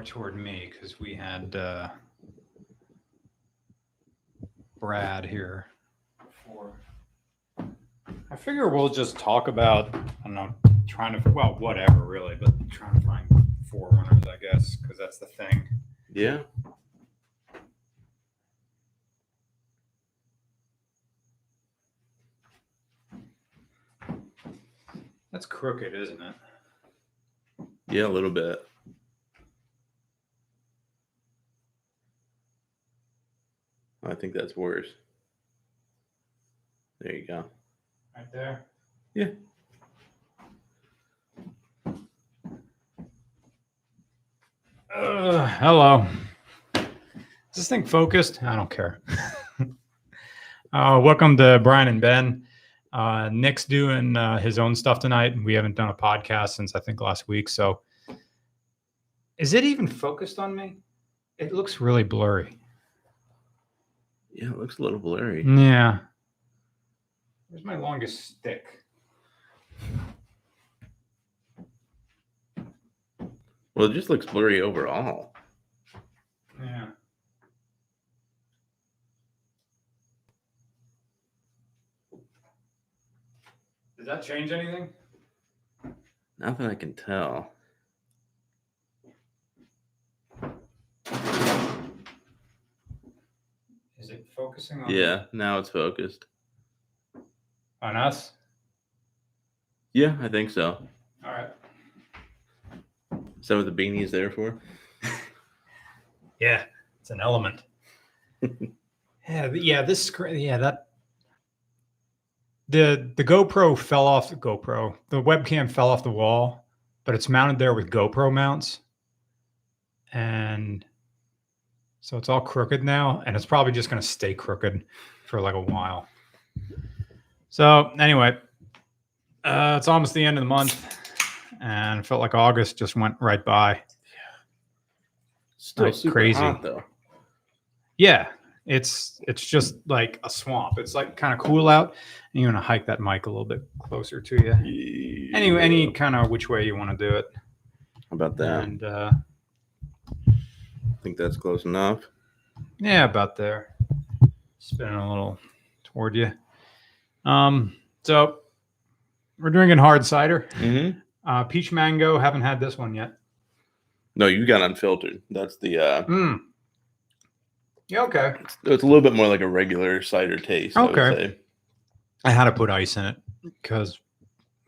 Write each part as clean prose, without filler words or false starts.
toward me because we had Brad here before. I figure we'll just talk about, I don't know, whatever really, but trying to find forerunners, I guess, because that's the thing. Yeah. That's crooked, isn't it? Yeah, a little bit. I think that's worse. There you go. Right there? Yeah. Hello. Is this thing focused? I don't care. Welcome to Brian and Ben. Nick's doing his own stuff tonight. We haven't done a podcast since I think last week. So is it even focused on me? It looks really blurry. Yeah, it looks a little blurry. Yeah. Where's my longest stick? Well, it just looks blurry overall. Yeah. Does that change anything? Not that I can tell. Is it focusing on Yeah, now it's focused. on us? Yeah, I think so. All right. Is that what the beanie is there for? Yeah, it's an element. This screen. Yeah, that the GoPro fell off the GoPro. The webcam fell off the wall, but it's mounted there with GoPro mounts, and so it's all crooked now, and it's probably just going to stay crooked for like a while. So anyway, it's almost the end of the month, and it felt like August just went right by. Still Like super crazy. hot, though. Yeah, it's just like a swamp. It's like kind of cool out, and you're gonna hike that mic a little bit closer to you. Yeah. Anyway, any kind of which way you want to do it. How about that? And I think that's close enough. yeah, about there. Spinning a little toward you. So we're drinking hard cider. Mm-hmm. Peach mango. Haven't had this one yet. No, you got unfiltered. That's the. Yeah. Okay. It's a little bit more like a regular cider taste. Okay. I would say. I had to put ice in it because.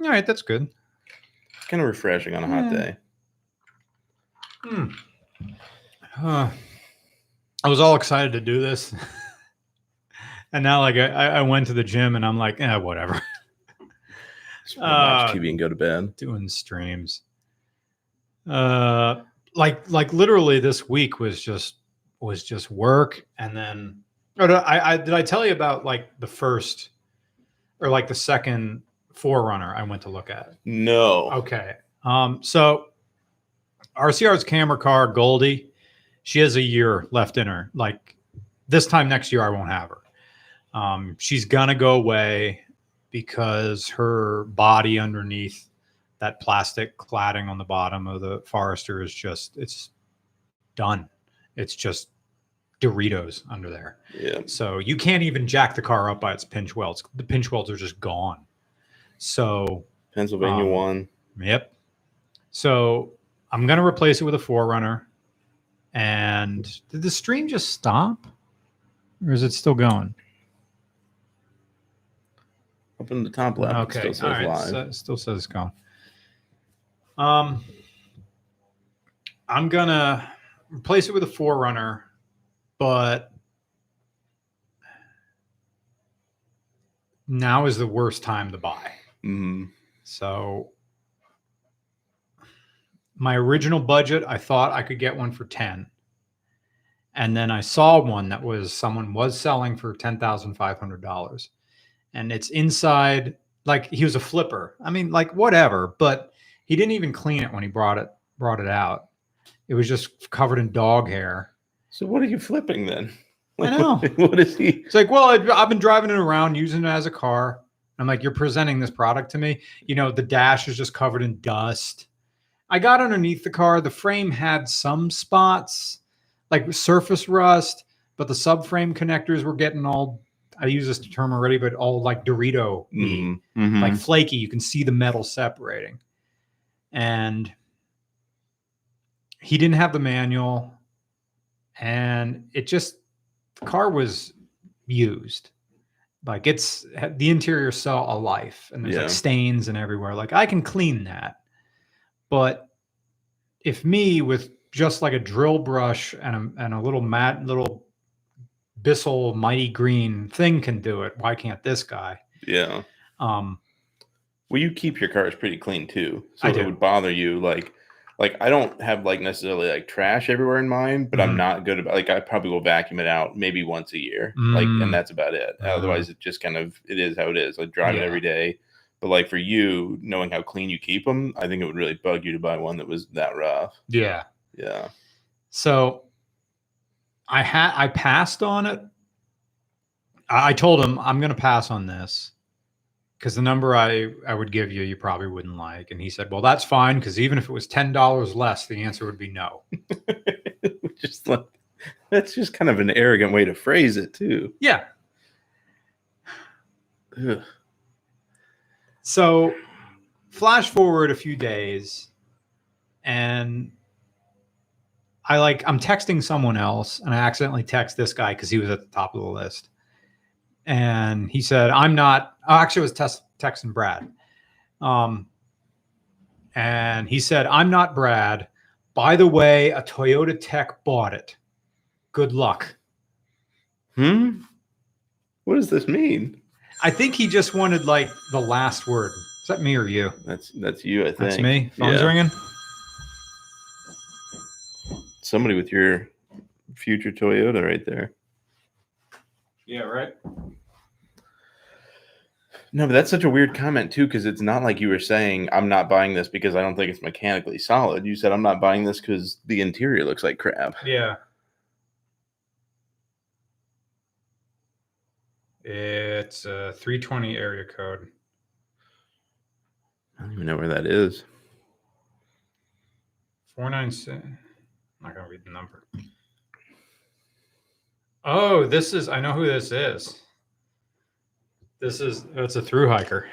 All right, that's good. It's kind of refreshing on a hot day. I was all excited to do this. And now, like, I went to the gym and I'm like, whatever. Just watch TV and go to bed. Doing streams. Like literally this week was just work. And then, did I tell you about like the first or like the second Forerunner I went to look at? No. Okay. So RCR's camera car, Goldie, she has a year left in her. Like this time next year, I won't have her. She's gonna go away because her body underneath that plastic cladding on the bottom of the Forester is it's done. It's just Doritos under there. Yeah. So you can't even jack the car up by its pinch welds. The pinch welds are just gone. So Pennsylvania won. Yep. So I'm going to replace it with a Forerunner. And did the stream just stop? Or is it still going? Up in the top left, Okay. it still says live. So it still says it's gone. I'm going to replace it with a Forerunner, but now is the worst time to buy. Mm-hmm. So my original budget, I thought I could get one for 10. And then I saw one that someone was selling for $10,500. And it's inside, like he was a flipper. I mean, like whatever, but he didn't even clean it when he brought it out. It was just covered in dog hair. So what are you flipping then? I know. What is he? It's like, well, I've been driving it around, using it as a car. I'm like, you're presenting this product to me. You know, the dash is just covered in dust. I got underneath the car. The frame had some spots, like surface rust, but the subframe connectors were getting all, I use this term already, but all like Dorito, like flaky. You can see the metal separating. And he didn't have the manual. And it just, the car was used. Like the interior saw a life and there's like stains and everywhere. Like I can clean that. But if me with just like a drill brush and a little Bissell Mighty Green thing can do it, why can't this guy? Yeah. Well, you keep your cars pretty clean too, so I it do. would bother you. Like I don't have like necessarily like trash everywhere in mine, but I'm not good about, like, I probably will vacuum it out maybe once a year, like, and that's about it. Otherwise, it just kind of, it is how it is. Like drive it every day. But like for you, knowing how clean you keep them, I think it would really bug you to buy one that was that rough. Yeah. Yeah. So I passed on it. I told him I'm going to pass on this because the number I would give you, you probably wouldn't like. And he said, well, that's fine. Because even if it was $10 less, the answer would be no. Just like, that's just kind of an arrogant way to phrase it too. Yeah. Ugh. So flash forward a few days and I'm texting someone else and I accidentally text this guy because he was at the top of the list. And he said, actually I was texting Brad. And he said, I'm not Brad. By the way, a Toyota Tech bought it. Good luck. What does this mean? I think he just wanted like the last word. Is that me or you? That's you, I think. That's me. Phone's ringing. Somebody with your future Toyota right there. Yeah, right. No, but that's such a weird comment too, because it's not like you were saying, I'm not buying this because I don't think it's mechanically solid. You said, I'm not buying this because the interior looks like crap. Yeah. It's a 320 area code. I don't even know where that is. 496. I'm not going to read the number. Oh, I know who this is. It's a thru hiker.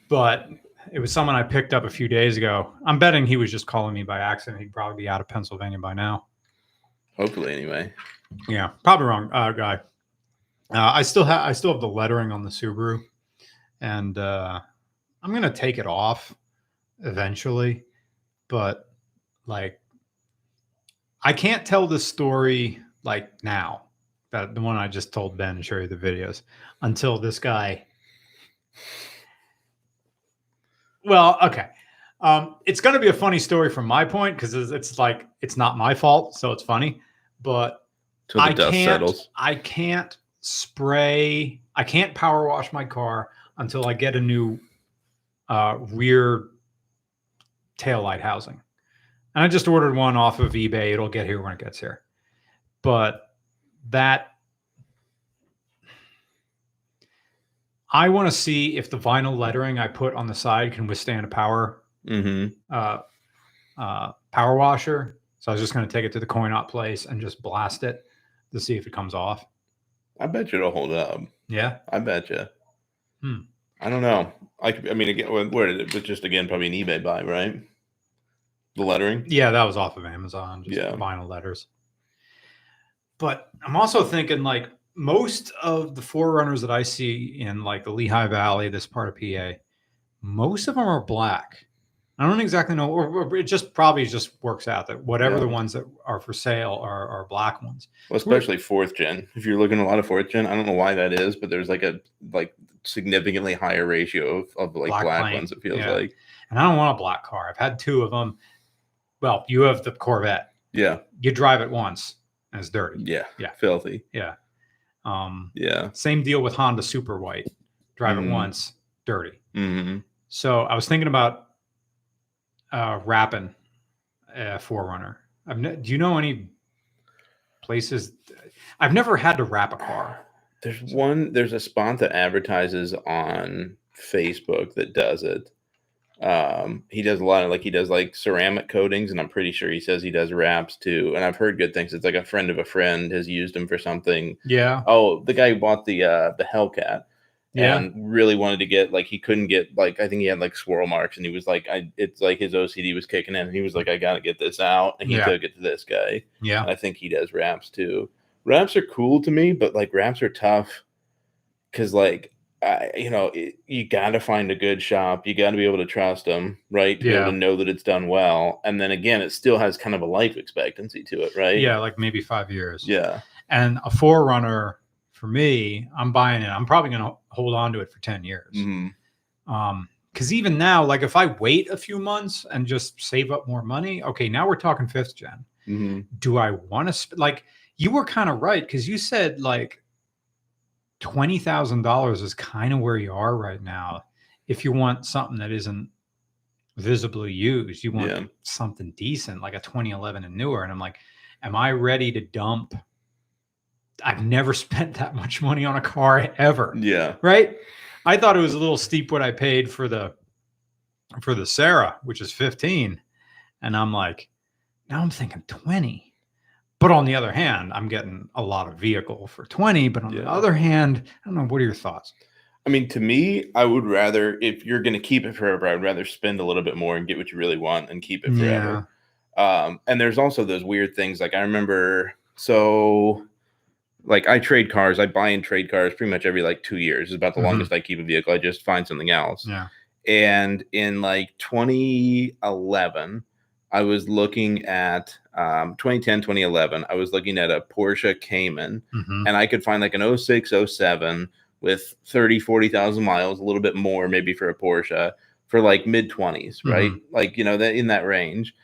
But it was someone I picked up a few days ago. I'm betting he was just calling me by accident. He'd probably be out of Pennsylvania by now. Hopefully, anyway. Yeah, probably wrong guy. I still have the lettering on the Subaru, and I'm gonna take it off eventually. But like, I can't tell this story like now, that the one I just told Ben and show you the videos, until this guy. Well, okay. It's going to be a funny story from my point because it's like it's not my fault, so it's funny. But Till the dust settles. I can't spray. I can't power wash my car until I get a new rear taillight housing. And I just ordered one off of eBay. It'll get here when it gets here. But I want to see if the vinyl lettering I put on the side can withstand a power washer. So I was just going to take it to the coin-op place and just blast it to see if it comes off. I bet you it'll hold up. Yeah, I bet you. I don't know. I mean, again, where did it? But just again, probably an eBay buy, right? The lettering. Yeah, that was off of Amazon. Just vinyl letters. But I'm also thinking like most of the 4Runners that I see in like the Lehigh Valley, this part of PA, most of them are black. I don't exactly know, or it just probably just works out that whatever the ones that are for sale are black ones. Well, especially 4th gen. If you're looking at a lot of 4th gen, I don't know why that is, but there's like a significantly higher ratio of like black ones. It feels like. And I don't want a black car. I've had 2 of them. Well, you have the Corvette. Yeah. You drive it once and it's dirty. Yeah. Filthy. Yeah. Yeah. Same deal with Honda Super White. Drive it once, dirty. Mm-hmm. So I was thinking about wrapping a 4Runner. Do you know any places? I've never had to wrap a car. There's a spot that advertises on Facebook that does it. He does a lot of he does like ceramic coatings, and I'm pretty sure he says he does wraps too. And I've heard good things. It's like a friend of a friend has used him for something. Yeah. Oh, the guy who bought the Hellcat Yeah. and really wanted to get he couldn't get I think he had like swirl marks, and he was like, it's like his OCD was kicking in, and he was like, I gotta get this out, and he Yeah. took it to this guy. Yeah. And I think he does wraps too. Wraps are cool to me, but like wraps are tough because you got to find a good shop. You got to be able to trust them, right? To be able Yeah. to know that it's done well. And then again, it still has kind of a life expectancy to it, right? Yeah, like maybe 5 years. Yeah. And a Forerunner for me, I'm buying it. I'm probably going to hold on to it for 10 years. Mm-hmm. Because even now, like if I wait a few months and just save up more money, okay, now we're talking 5th gen. Mm-hmm. Do I want to like you were kind of right because you said like $20,000 is kind of where you are right now. If you want something that isn't visibly used, you want something decent, like a 2011 and newer. And I'm like, am I ready to dump? I've never spent that much money on a car ever. Yeah. Right. I thought it was a little steep what I paid for the Sarah, which is 15. And I'm like, now I'm thinking 20. But on the other hand, I'm getting a lot of vehicle for 20. But on the other hand, I don't know. What are your thoughts? I mean, to me, I would rather, if you're going to keep it forever, I'd rather spend a little bit more and get what you really want and keep it forever. Yeah. And there's also those weird things. Like I remember, I trade cars. I buy and trade cars pretty much every 2 years. It's about the longest I keep a vehicle. I just find something else. Yeah. And in 2011, I was looking at 2010, 2011. I was looking at a Porsche Cayman, and I could find an 06, 07 with 30, 40,000 miles, a little bit more maybe for a Porsche for mid 20s, right? In that range.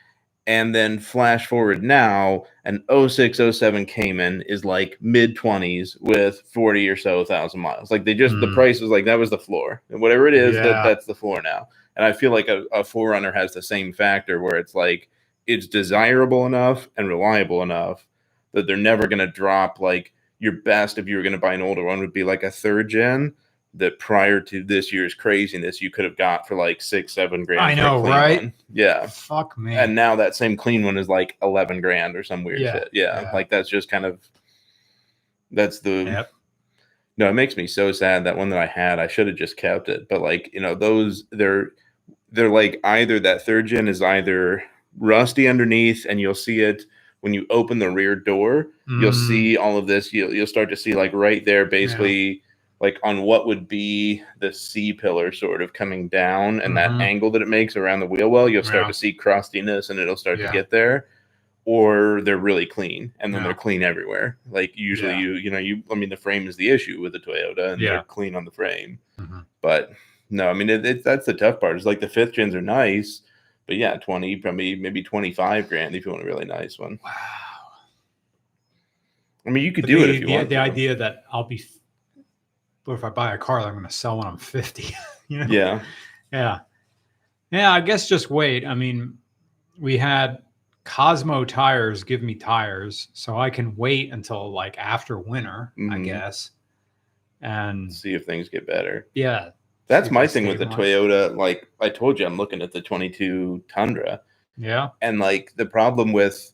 And then flash forward now, an 06, 07 Cayman is mid 20s with 40 or so thousand miles. The price was that was the floor. And whatever it is, that's the floor now. And I feel like a Forerunner has the same factor where it's it's desirable enough and reliable enough that they're never going to drop. Your best, if you were going to buy an older one, would be a 3rd gen that prior to this year's craziness, you could have got for $6-7 grand. I know, right? One. Yeah. Fuck me. And now that same clean one is 11 grand or some weird shit. Yeah. That's just kind of, that's the, no, it makes me so sad. That one that I had, I should have just kept it. But those, they're either that 3rd gen is either rusty underneath, and you'll see it when you open the rear door. You'll see all of this. You'll start to see right there, basically on what would be the C pillar sort of coming down, and that angle that it makes around the wheel well. You'll start to see crustiness, and it'll start to get there. Or they're really clean, and then they're clean everywhere. Usually, the frame is the issue with the Toyota, and they're clean on the frame. But no, I mean, that's the tough part. It's the 5th gens are nice. But yeah, 20, probably maybe 25 grand if you want a really nice one. Wow. I mean, you could do it if you want. The idea that but if I buy a car, I'm going to sell when I'm 50. Yeah. Yeah. Yeah. I guess just wait. I mean, we had Cosmo Tires give me tires, so I can wait until after winter, I guess, and see if things get better. Yeah. That's my thing with the Toyota. I told you, I'm looking at the 22 Tundra. Yeah. And the problem with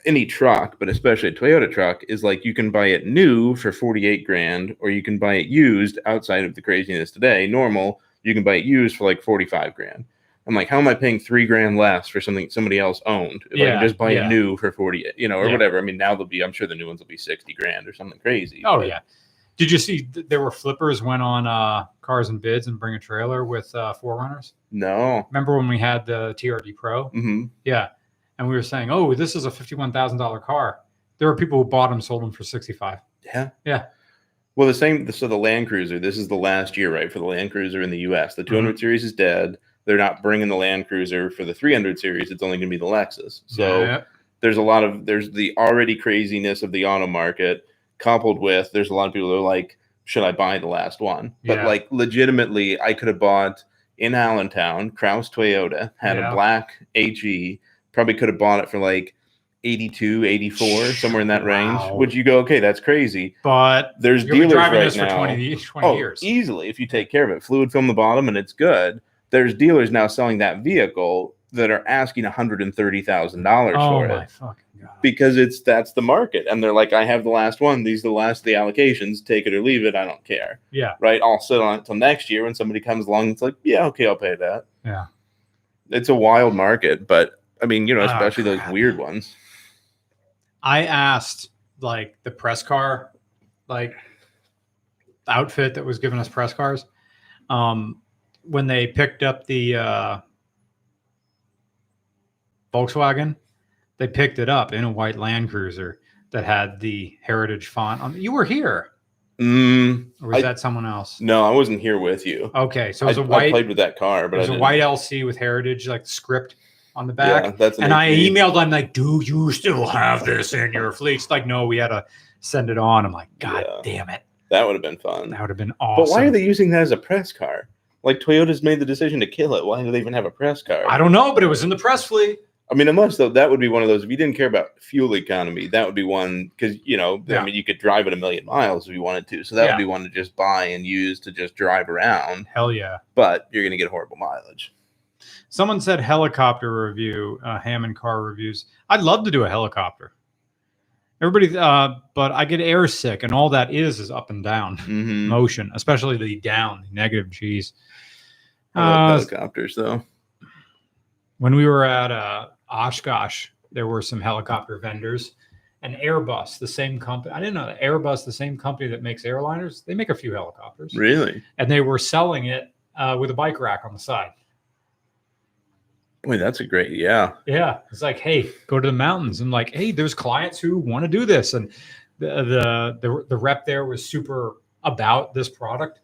any truck, but especially a Toyota truck, is you can buy it new for 48 grand, or you can buy it used outside of the craziness today. Normal, you can buy it used for 45 grand. I'm how am I paying 3 grand less for something somebody else owned? If I can just buy it new for 48, or whatever. I mean, now I'm sure the new ones will be 60 grand or something crazy. Oh, yeah. Did you see there were flippers went on Cars and Bids and Bring a Trailer with Forerunners? No. Remember when we had the TRD Pro? Mm-hmm. Yeah. And we were saying, oh, this is a $51,000 car. There were people who bought them, sold them for 65. Yeah. Yeah. Well, the Land Cruiser, this is the last year, right, for the Land Cruiser in the U.S. The 200 series is dead. They're not bringing the Land Cruiser for the 300 series. It's only going to be the Lexus. So there's the already craziness of the auto market, coupled with there's a lot of people who are should I buy the last one? But legitimately, I could have bought in Allentown, Kraus Toyota, had a black HE, probably could have bought it for 82, 84, somewhere in that range. Would you go, okay, that's crazy. But there's dealers right now. For 20 years. Easily, if you take care of it. Fluid film the bottom and it's good. there's dealers now selling that vehicle that are asking $130,000 Oh for my it fucking god! because that's the market. And they're like, I have the last one. These are the last of the allocations. Take it or leave it. I don't care. Yeah, Right. I'll sit on it till next year when somebody comes along. It's like, yeah, okay, I'll pay that. yeah. It's a wild market, but I mean, Oh, especially those crap. weird ones. I asked like the press car, like outfit that was giving us press cars, when they picked up the Volkswagen, they picked it up in a white Land Cruiser that had the Heritage font on. You were here, or was that someone else? No, I wasn't here with you. Okay, so it was a I white. played with that car, but it was a white LC with Heritage, like script on the back. Yeah, that's an and I AP. emailed them like, "Do you still have this in your fleet?" It's like, no, we had to send it on. I'm like, God damn it. That would have been fun. That would have been awesome. But why are they using that as a press car? Like Toyota's made the decision to kill it. Why do they even have a press car? I don't know, but it was in the press fleet. I mean, unless though that would be one of those. If you didn't care about fuel economy, that would be one because I mean, you could drive it 1,000,000 miles if you wanted to. So that would be one to just buy and use to just drive around. Hell yeah! But you're gonna get horrible mileage. Someone said helicopter review, Hammond car reviews. I'd love to do a helicopter. Everybody, but I get air sick, and all that is up and down motion, especially the down, the negative G's. I love helicopters though. When we were at Oshkosh, there were some helicopter vendors, and Airbus, the same company. I didn't know that Airbus, the same company that makes airliners, they make a few helicopters. Really? And they were selling it with a bike rack on the side. Boy, that's a great, yeah. It's like, hey, go to the mountains, and like, hey, there's clients who want to do this, and the rep there was super about this product,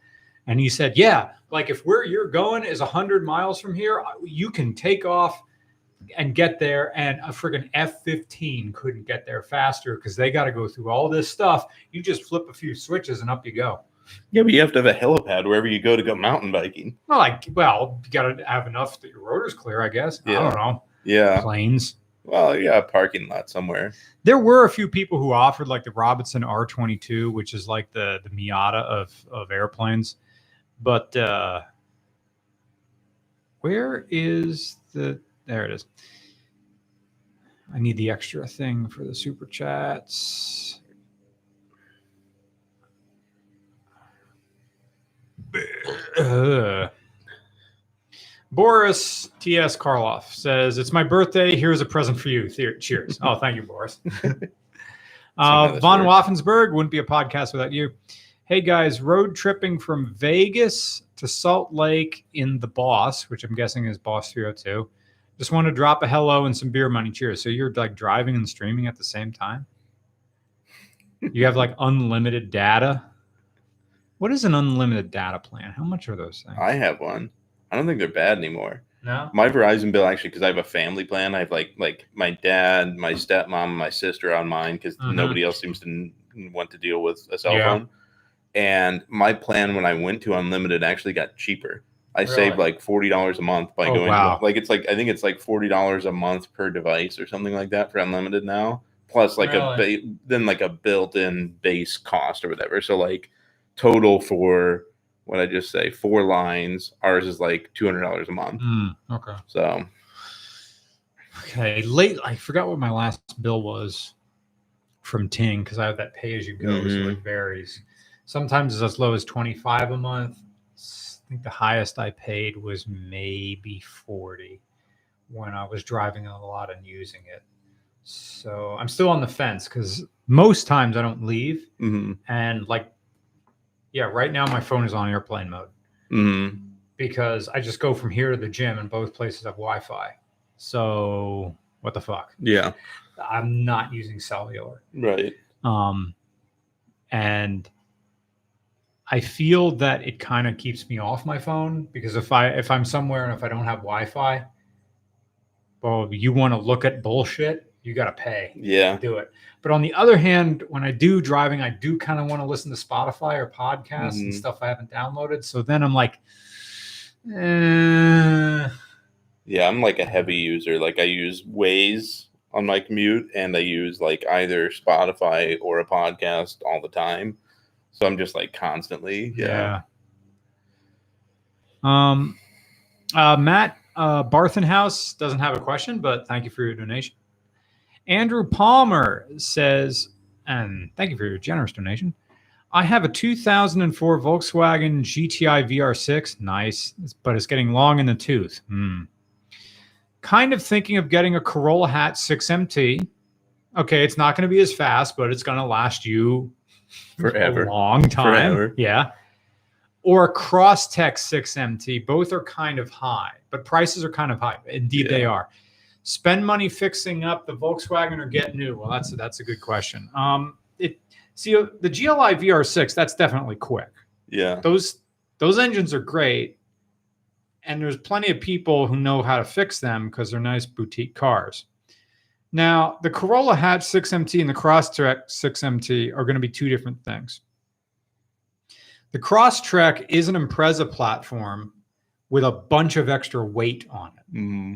and he said, yeah, like if where you're going is 100 miles from here, you can take off and get there, and a friggin' F-15 couldn't get there faster because they got to go through all this stuff. You just flip a few switches and up you go. Yeah, but you have to have a helipad wherever you go mountain biking. Well, you got to have enough that your rotor's clear, I guess. Yeah. I don't know. Yeah. Planes. Well, yeah, a parking lot somewhere. There were a few people who offered like the Robinson R22, which is like the Miata of airplanes. But where is the... There it is. I need the extra thing for the super chats. Boris T.S. Karloff says, it's my birthday. Here's a present for you. Cheers. Oh, thank you, Boris. Von Waffensberg, wouldn't be a podcast without you. Hey, guys, road tripping from Vegas to Salt Lake in the Boss, which I'm guessing is Boss 302. Just want to drop a hello and some beer money. Cheers. So you're like driving and streaming at the same time? You have like unlimited data? What is an unlimited data plan? How much are those things? I have one. I don't think they're bad anymore. No? My Verizon bill, actually, because I have a family plan, I have like my dad, my stepmom, and my sister on mine because nobody else seems to want to deal with a cell phone. And my plan when I went to unlimited actually got cheaper. I saved like $40 a month by going to, like, it's like, I think it's like $40 a month per device or something like that for unlimited now. Plus like then like a built-in base cost or whatever. So like total for what I just say, 4 lines, ours is like $200 a month. Okay. So. Okay. I forgot what my last bill was from Ting because I have that pay as you go. So it varies. Sometimes it's as low as $25 a month. I think the highest I paid was maybe 40 when I was driving a lot and using it. So I'm still on the fence because most times I don't leave. And like, yeah, right now my phone is on airplane mode because I just go from here to the gym and both places have Wi-Fi. So what the fuck? Yeah. I'm not using cellular. Right. And I feel that it kind of keeps me off my phone because if I'm somewhere and if I don't have Wi-Fi, well, you want to look at bullshit, you got to pay to do it. But on the other hand, when I do driving, I do kind of want to listen to Spotify or podcasts and stuff I haven't downloaded. So then I'm like, Yeah, I'm like a heavy user. Like I use Waze on my commute and I use like either Spotify or a podcast all the time. So I'm just like constantly, Matt Barthenhouse doesn't have a question, but thank you for your donation. Andrew Palmer says, and thank you for your generous donation. I have a 2004 Volkswagen GTI VR6. Nice, but it's getting long in the tooth. Kind of thinking of getting a Corolla Hatch 6MT. Okay, it's not going to be as fast, but it's going to last you Forever. a long time. Forever. Yeah. Or a Crosstech 6MT. Both are kind of high, but prices are kind of high. Indeed, they are. Spend money fixing up the Volkswagen or get new? Well, that's a good question. See, the GLI VR6, that's definitely quick. Yeah. Those engines are great, and there's plenty of people who know how to fix them because they're nice boutique cars. Now, the Corolla Hatch 6MT and the Crosstrek 6MT are going to be two different things. The Crosstrek is an Impreza platform with a bunch of extra weight on it. Mm-hmm.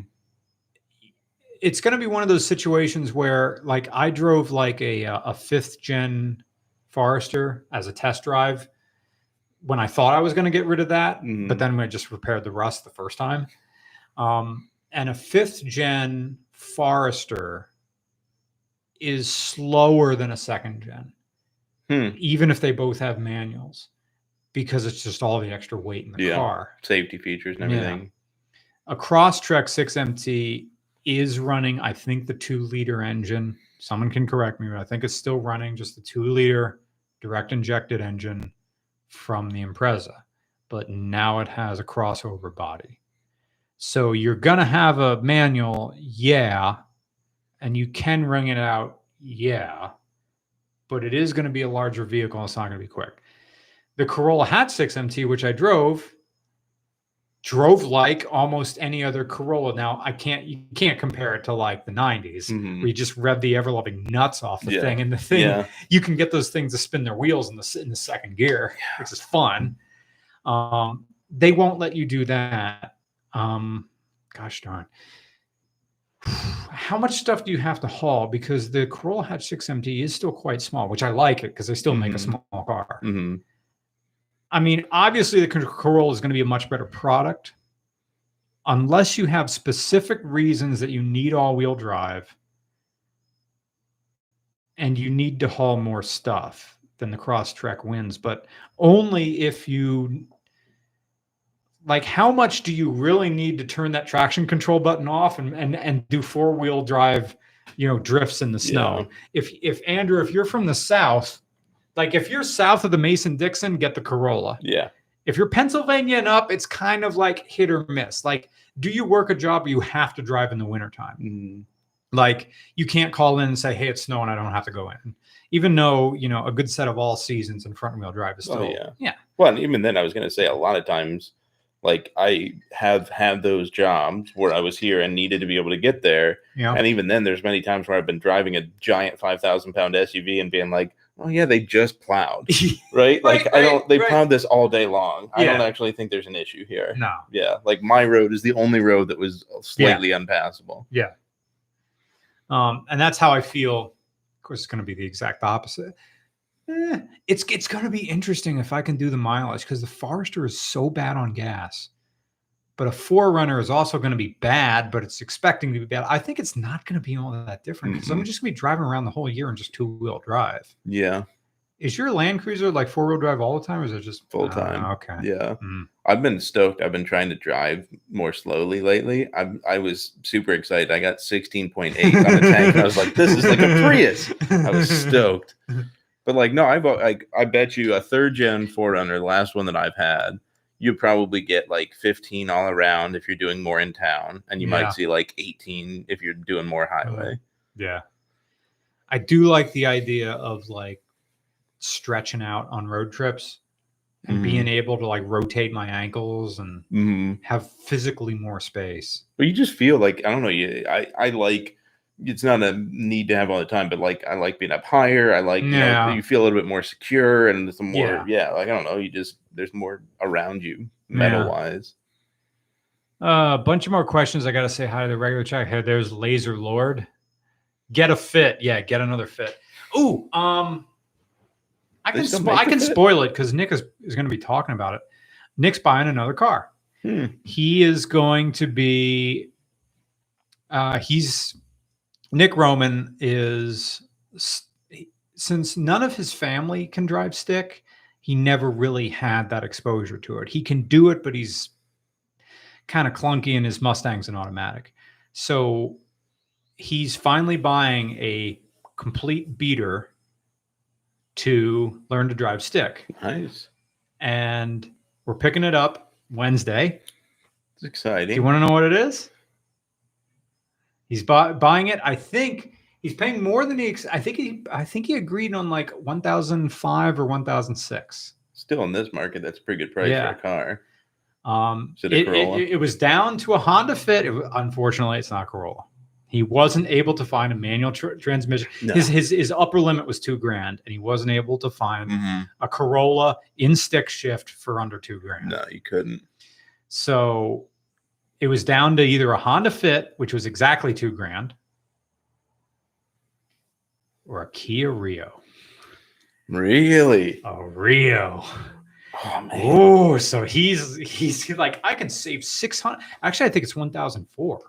It's going to be one of those situations where, like, I drove like a fifth gen Forester as a test drive when I thought I was going to get rid of that, but then I just repaired the rust the first time. And a fifth gen Forester is slower than a second gen, even if they both have manuals, because it's just all the extra weight in the car. Safety features and everything. A Crosstrek 6MT is running, I think, the 2-liter engine. Someone can correct me, but I think it's still running just the 2-liter direct injected engine from the Impreza, but now it has a crossover body. So you're going to have a manual, and you can wring it out, but it is going to be a larger vehicle and it's not going to be quick. The Corolla Hatch 6MT, which I drove like almost any other Corolla. Now, you can't compare it to like the 90s where you just rev the ever-loving nuts off the thing. And the thing, you can get those things to spin their wheels in the second gear, which is fun. They won't let you do that. Gosh darn. How much stuff do you have to haul? Because the Corolla Hatch 6MT is still quite small, which I like it because they still make a small car. I mean, obviously the Corolla is going to be a much better product unless you have specific reasons that you need all-wheel drive and you need to haul more stuff. Then the Crosstrek wins, but only if you like, how much do you really need to turn that traction control button off and do 4-wheel drive, drifts in the snow? If Andrew, if you're from the South, like if you're south of the Mason-Dixon, get the Corolla. Yeah. If you're Pennsylvania and up, it's kind of like hit or miss. Like, do you work a job where you have to drive in the wintertime? Like, you can't call in and say, hey, it's snowing, I don't have to go in. Even though, a good set of all seasons and front-wheel drive is still, Well, and even then, I was going to say a lot of times, like, I have had those jobs where I was here and needed to be able to get there. Yeah. And even then, there's many times where I've been driving a giant 5,000-pound SUV and being like, oh yeah, they just plowed, right? Like they plowed this all day long. I don't actually think there's an issue here. No. Yeah. Like my road is the only road that was slightly unpassable. Yeah. And that's how I feel. Of course, it's going to be the exact opposite. It's going to be interesting if I can do the mileage because the Forester is so bad on gas. But a 4Runner is also going to be bad, but it's expecting to be bad. I think it's not going to be all that different because I'm just going to be driving around the whole year in just 2-wheel drive. Yeah. Is your Land Cruiser like 4-wheel drive all the time, or is it just full time? Okay. Yeah. I've been stoked. I've been trying to drive more slowly lately. I was super excited. I got 16.8 on the tank. And I was like, this is like a Prius. I was stoked. But like, no, I bet you a 3rd gen 4Runner, the last one that I've had, you probably get like 15 all around if you're doing more in town, and you might see like 18 if you're doing more highway. Yeah. I do like the idea of like stretching out on road trips and being able to like rotate my ankles and have physically more space. But you just feel like, I don't know, I like, it's not a need to have all the time, but like I like being up higher. I like you feel a little bit more secure and some more like I don't know, there's more around you metal wise. A bunch of more questions. I gotta say hi to the regular chat here. There's Laser Lord. Get a fit. Get another fit. Ooh, I can spoil it because Nick is going to be talking about it. Nick's buying another car. He is going to be. He's Nick Roman is since none of his family can drive stick. He never really had that exposure to it. He can do it, but he's kind of clunky, and his Mustang's an automatic. So he's finally buying a complete beater to learn to drive stick. Nice. And we're picking it up Wednesday. It's exciting. Do you want to know what it is? He's buying it. I think he's paying more than I think he agreed on like 1,005 or 1,006. Still in this market, that's a pretty good price for a car. It was down to a Honda Fit. Unfortunately, it's not Corolla. He wasn't able to find a manual transmission. No. His upper limit was $2,000, and he wasn't able to find a Corolla in stick shift for under $2,000. No, you couldn't. So it was down to either a Honda Fit, which was exactly $2,000, or a Kia Rio. Really? A Rio. Oh man. Oh, so he's like, I can save 600. Actually, I think it's 1,004.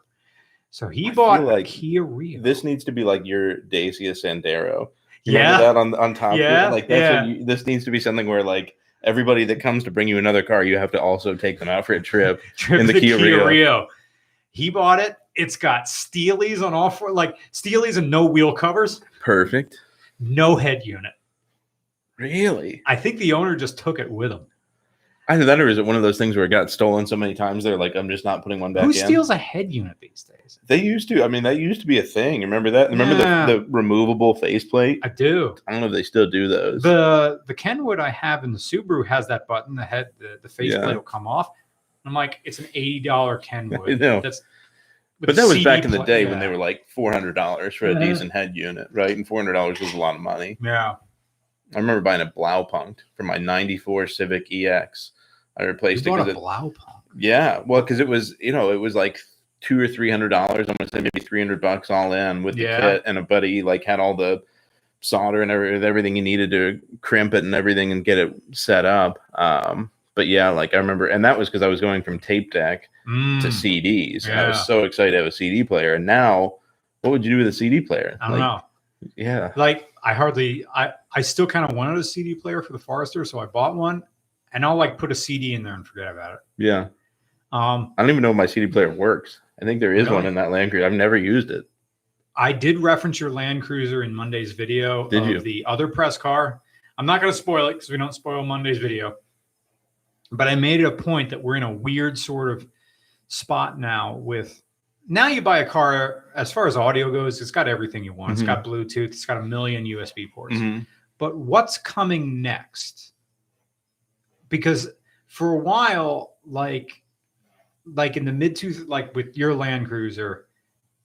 So he bought a Kia Rio. This needs to be like your Dacia Sandero. Yeah. Remember that on top? Yeah. Like that's this needs to be something where like everybody that comes to bring you another car, you have to also take them out for a trip in the Kia Rio. He bought it. It's got Steelies on all four, like Steelies and no wheel covers. Perfect. No head unit. Really? I think the owner just took it with him. Either that, or is it one of those things where it got stolen so many times they're like, I'm just not putting one back in? Who steals a head unit these days? They used to. I mean, that used to be a thing. Remember that? Remember the removable faceplate? I do. I don't know if they still do those. The Kenwood I have in the Subaru has that button. The faceplate will come off. I'm like, it's an $80 Kenwood. I know. But that was back in the day when they were like $400 for a decent head unit, right? And $400 was a lot of money. Yeah. I remember buying a Blaupunkt for my '94 Civic EX. I replaced it. You bought a Blaupunkt? Yeah, well, because it was like $200 or $300. I'm gonna say maybe $300 all in with the kit, and a buddy like had all the solder and everything you needed to crimp it and everything and get it set up. But yeah, like I remember, and that was because I was going from tape deck to CDs. And I was so excited to have a CD player. And now, what would you do with a CD player? I don't know. Yeah, like I still kind of wanted a CD player for the Forester, so I bought one, and I'll like put a CD in there and forget about it. Yeah. I don't even know if my CD player works. I think there is one in that Land Cruiser. I've never used it. I did reference your Land Cruiser in Monday's video the other press car. I'm not going to spoil it because we don't spoil Monday's video. But I made it a point that we're in a weird sort of spot now now you buy a car, as far as audio goes, it's got everything you want. It's got Bluetooth. It's got a million USB ports. But what's coming next? Because for a while, like in the like with your Land Cruiser,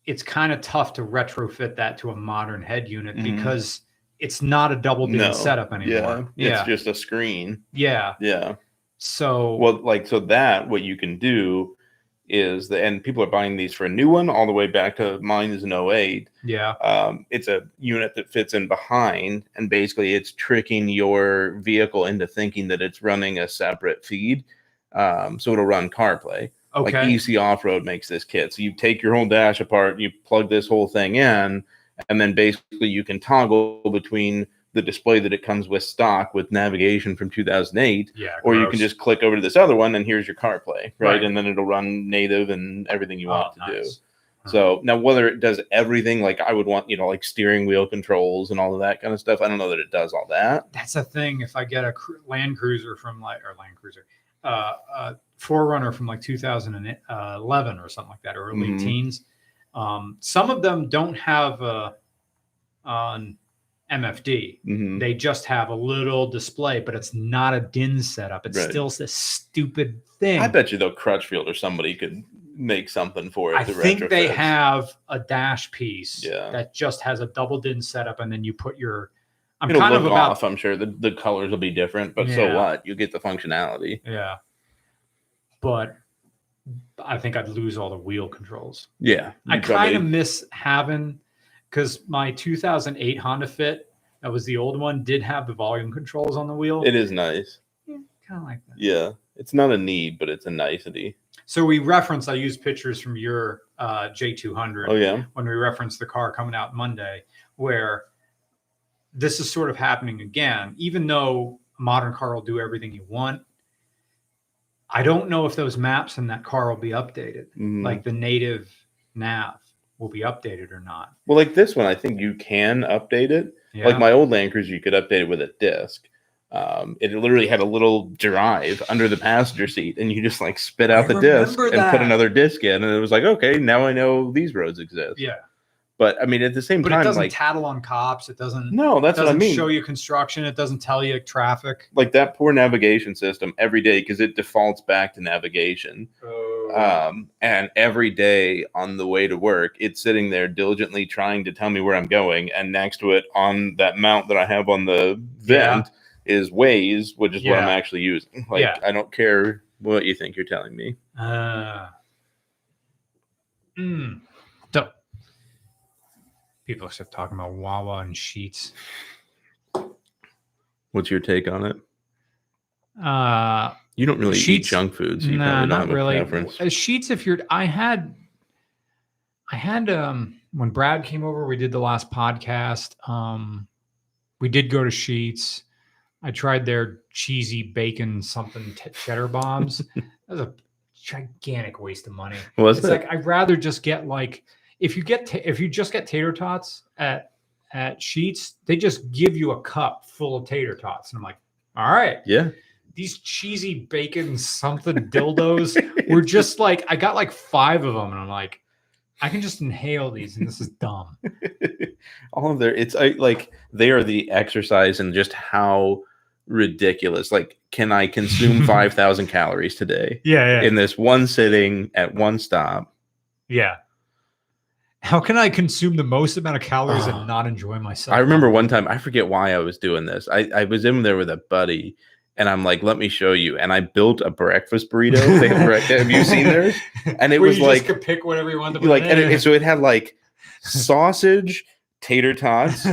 it's kind of tough to retrofit that to a modern head unit because it's not a double DIN setup anymore. It's just a screen. Yeah. So what you can do is and people are buying these for a new one all the way back to mine is an 08. Yeah. It's a unit that fits in behind, and basically it's tricking your vehicle into thinking that it's running a separate feed. So it'll run CarPlay. Okay. Like EC Off-Road makes this kit. So you take your whole dash apart, you plug this whole thing in, and then basically you can toggle between the display that it comes with stock with navigation from 2008, or you can just click over to this other one and here's your CarPlay, right? And then it'll run native and everything you want to do. So now whether it does everything, like I would want, like steering wheel controls and all of that kind of stuff, I don't know that it does all that. That's the thing. If I get a Land Cruiser Forerunner from like 2011 or something like that, early teens, some of them don't have an MFD. They just have a little display, but it's not a DIN setup. It's still this stupid thing. I bet you though Crutchfield or somebody could make something for it. I think they have a dash piece that just has a double DIN setup, and then you put your. It'll look off. I'm sure the colors will be different, but so what? You get the functionality. Yeah. But I think I'd lose all the wheel controls. Yeah. I kind of miss having. Because my 2008 Honda Fit, that was the old one, did have the volume controls on the wheel. It is nice. Yeah, kind of like that. Yeah, It's not a need, but it's a nicety. So I used pictures from your J200. Oh yeah. When we referenced the car coming out Monday, where this is sort of happening again, even though a modern car will do everything you want. I don't know if those maps in that car will be updated, like the native nav will be updated or not. Well, like this one, I think you can update it. Yeah. Like my old Land Cruiser, you could update it with a disc. It literally had a little drive under the passenger seat, and you just like spit out the disc and put another disc in, and it was like, okay, now I know these roads exist. Yeah. But I mean, at the same time, it doesn't like tattle on cops. It doesn't. No, that's what I mean. Show you construction. It doesn't tell you traffic. Like that poor navigation system every day, because it defaults back to navigation. And every day on the way to work, it's sitting there diligently trying to tell me where I'm going. And next to it, on that mount that I have on the vent, is Waze, which is what I'm actually using. Like I don't care what you think you're telling me. People are talking about Wawa and Sheets. What's your take on it? You don't really eat junk food, so you probably don't have a preference. Sheets, I had when Brad came over, we did the last podcast. We did go to Sheets. I tried their cheesy bacon something cheddar bombs. That was a gigantic waste of money. It's like I'd rather just get like if you just get tater tots at Sheets, they just give you a cup full of tater tots, and I'm like, all right, yeah. These cheesy bacon something dildos were just like I got like 5 of them, and I'm like, I can just inhale these, and this is dumb. All of it's like they are the exercise in just how ridiculous. Like, can I consume 5,000 calories today? Yeah. In this one sitting at one stop. Yeah. How can I consume the most amount of calories and not enjoy myself? I remember one time, I forget why I was doing this. I was in there with a buddy, and I'm like, let me show you. And I built a breakfast burrito. Have you seen theirs? And it was like, you could pick whatever you wanted to put in. So it had like sausage, tater tots,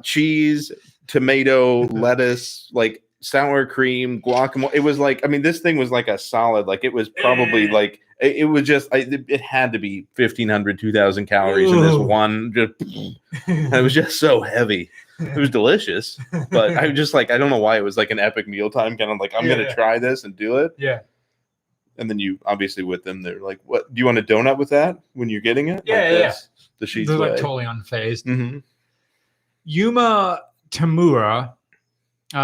cheese, tomato, lettuce, like sour cream, guacamole. It was like, I mean, this thing was like a solid, like it was probably like, it was just, it had to be 1,500, 2,000 calories in this one. And it was just so heavy. It was delicious, but I was just like, I don't know why it was like an epic mealtime kind of like, I'm going to try this and do it. Yeah. And then you obviously with them, they're like, what, do you want a donut with that when you're getting it? Yeah. The Sheets they're way. Like totally unfazed. Mm-hmm. Yuma Tamura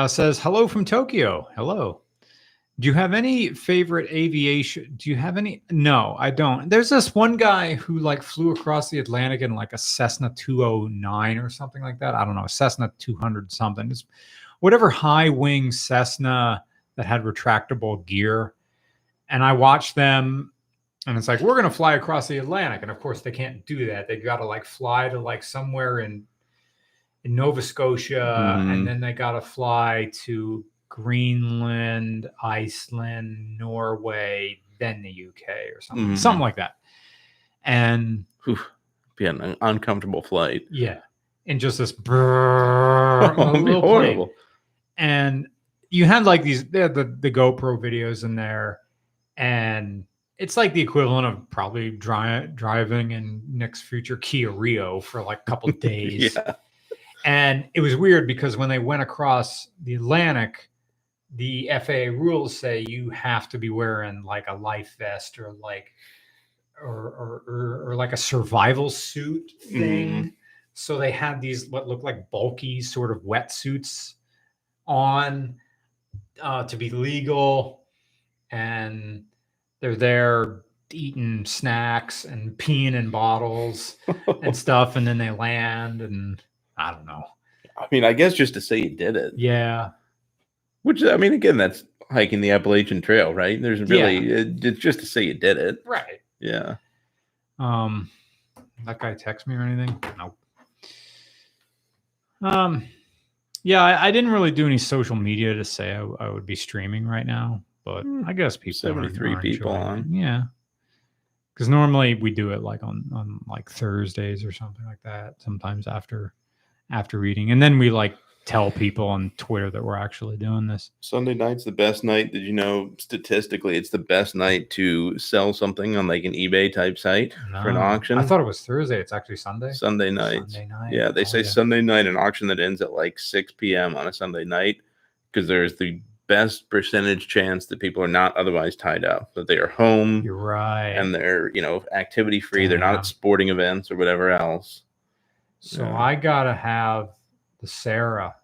says, hello from Tokyo. Hello. Do you have any favorite aviation? No, I don't. There's this one guy who like flew across the Atlantic in like a Cessna 209 or something like that. I don't know, Cessna 200 something. It's whatever high wing Cessna that had retractable gear. And I watched them, and it's like, we're going to fly across the Atlantic. And of course they can't do that. They've got to like fly to like somewhere in Nova Scotia. And then they got to fly to Greenland, Iceland, Norway, then the UK or something, something like that. And be an uncomfortable flight. Yeah. And just this horrible. Plane. And you had like they had the GoPro videos in there, and it's like the equivalent of probably driving in Nick's future Kia Rio for like a couple of days. Yeah. And it was weird because when they went across the Atlantic, the FAA rules say you have to be wearing like a life vest or like or like a survival suit thing. So they had these what looked like bulky sort of wetsuits on to be legal, and they're there eating snacks and peeing in bottles and stuff, and then they land, and I don't know. I mean, I guess just to say you did it. Yeah. Which, I mean, again, that's hiking the Appalachian Trail, right? There's really, it's just to say you did it. Right. Yeah. That guy text me or anything? Nope. Yeah, I didn't really do any social media to say I would be streaming right now, but I guess people 73 people on. Yeah. Because normally we do it like on like Thursdays or something like that, sometimes after reading. And then we like tell people on Twitter that we're actually doing this. Sunday night's the best night. Did you know statistically it's the best night to sell something on like an eBay type site for an No, auction? I thought it was Thursday. It's actually Sunday. Sunday night. Sunday night. Yeah, they say Sunday night, an auction that ends at like 6 p.m. on a Sunday night, because there's the best percentage chance that people are not otherwise tied up, that they are home. You're right. And they're, activity free. They're not Damn. at sporting events or whatever else. So Yeah. I gotta have the Sarah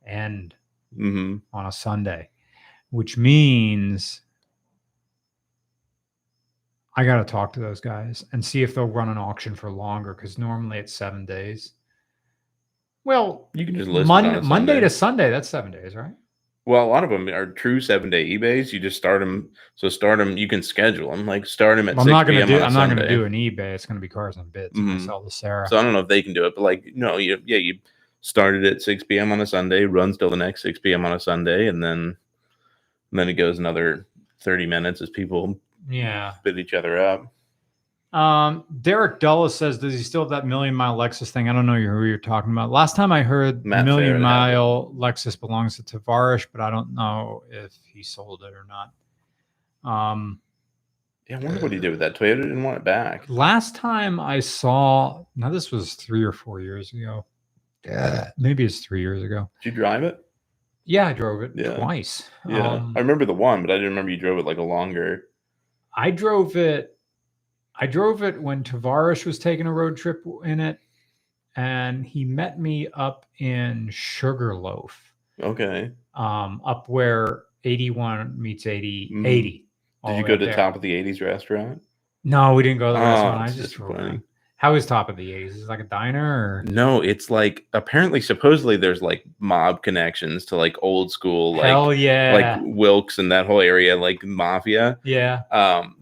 end Mm-hmm. on a Sunday, which means I gotta talk to those guys and see if they'll run an auction for longer, because normally it's 7 days. Well, You can just list it on a Monday Sunday. to Sunday, that's 7 days, right? Well, a lot of them are true 7-day eBays. You just start them. So start them. You can schedule them. Like start them at Well, 6 I'm not gonna p.m. do. on a I'm not Sunday. gonna do an eBay. It's gonna be Cars and Bids. I'm gonna Mhm. sell the Sarah. So I don't know if they can do it, but like you started at 6 p.m. on a Sunday, runs till the next 6 p.m. on a Sunday, and then it goes another 30 minutes as people Yeah. bid each other up. Derek Dulles says, does he still have that Million Mile Lexus thing? I don't know who you're talking about. Last time I heard Matt Million Farah had Mile Lexus belongs to Tavares, but I don't know if he sold it or not. Yeah, I wonder what he did with that. Toyota didn't want it back. Last time I saw, now this was 3 or 4 years ago. Maybe it's 3 years ago. Did you drive it? Yeah, I drove it Yeah. twice. Yeah, I remember the one, but I didn't remember you drove it like a longer. I drove it when Tavares was taking a road trip in it, and he met me up in Sugarloaf, Okay. up where 81 meets 80. Mhm. 80. all Did the you way go up to there. Top of the 80s restaurant? No, we didn't go to the Oh, restaurant. I it's just drove disappointing. around. How is Top of the 80s? Is it like a diner or? No, it's like apparently supposedly there's like mob connections to like old school Hell yeah. like Wilkes and that whole area, like mafia. Yeah.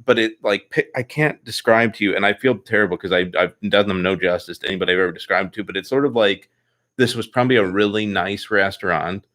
But it like I can't describe to you, and I feel terrible because I've done them no justice to anybody I've ever described to, but it's sort of like this was probably a really nice restaurant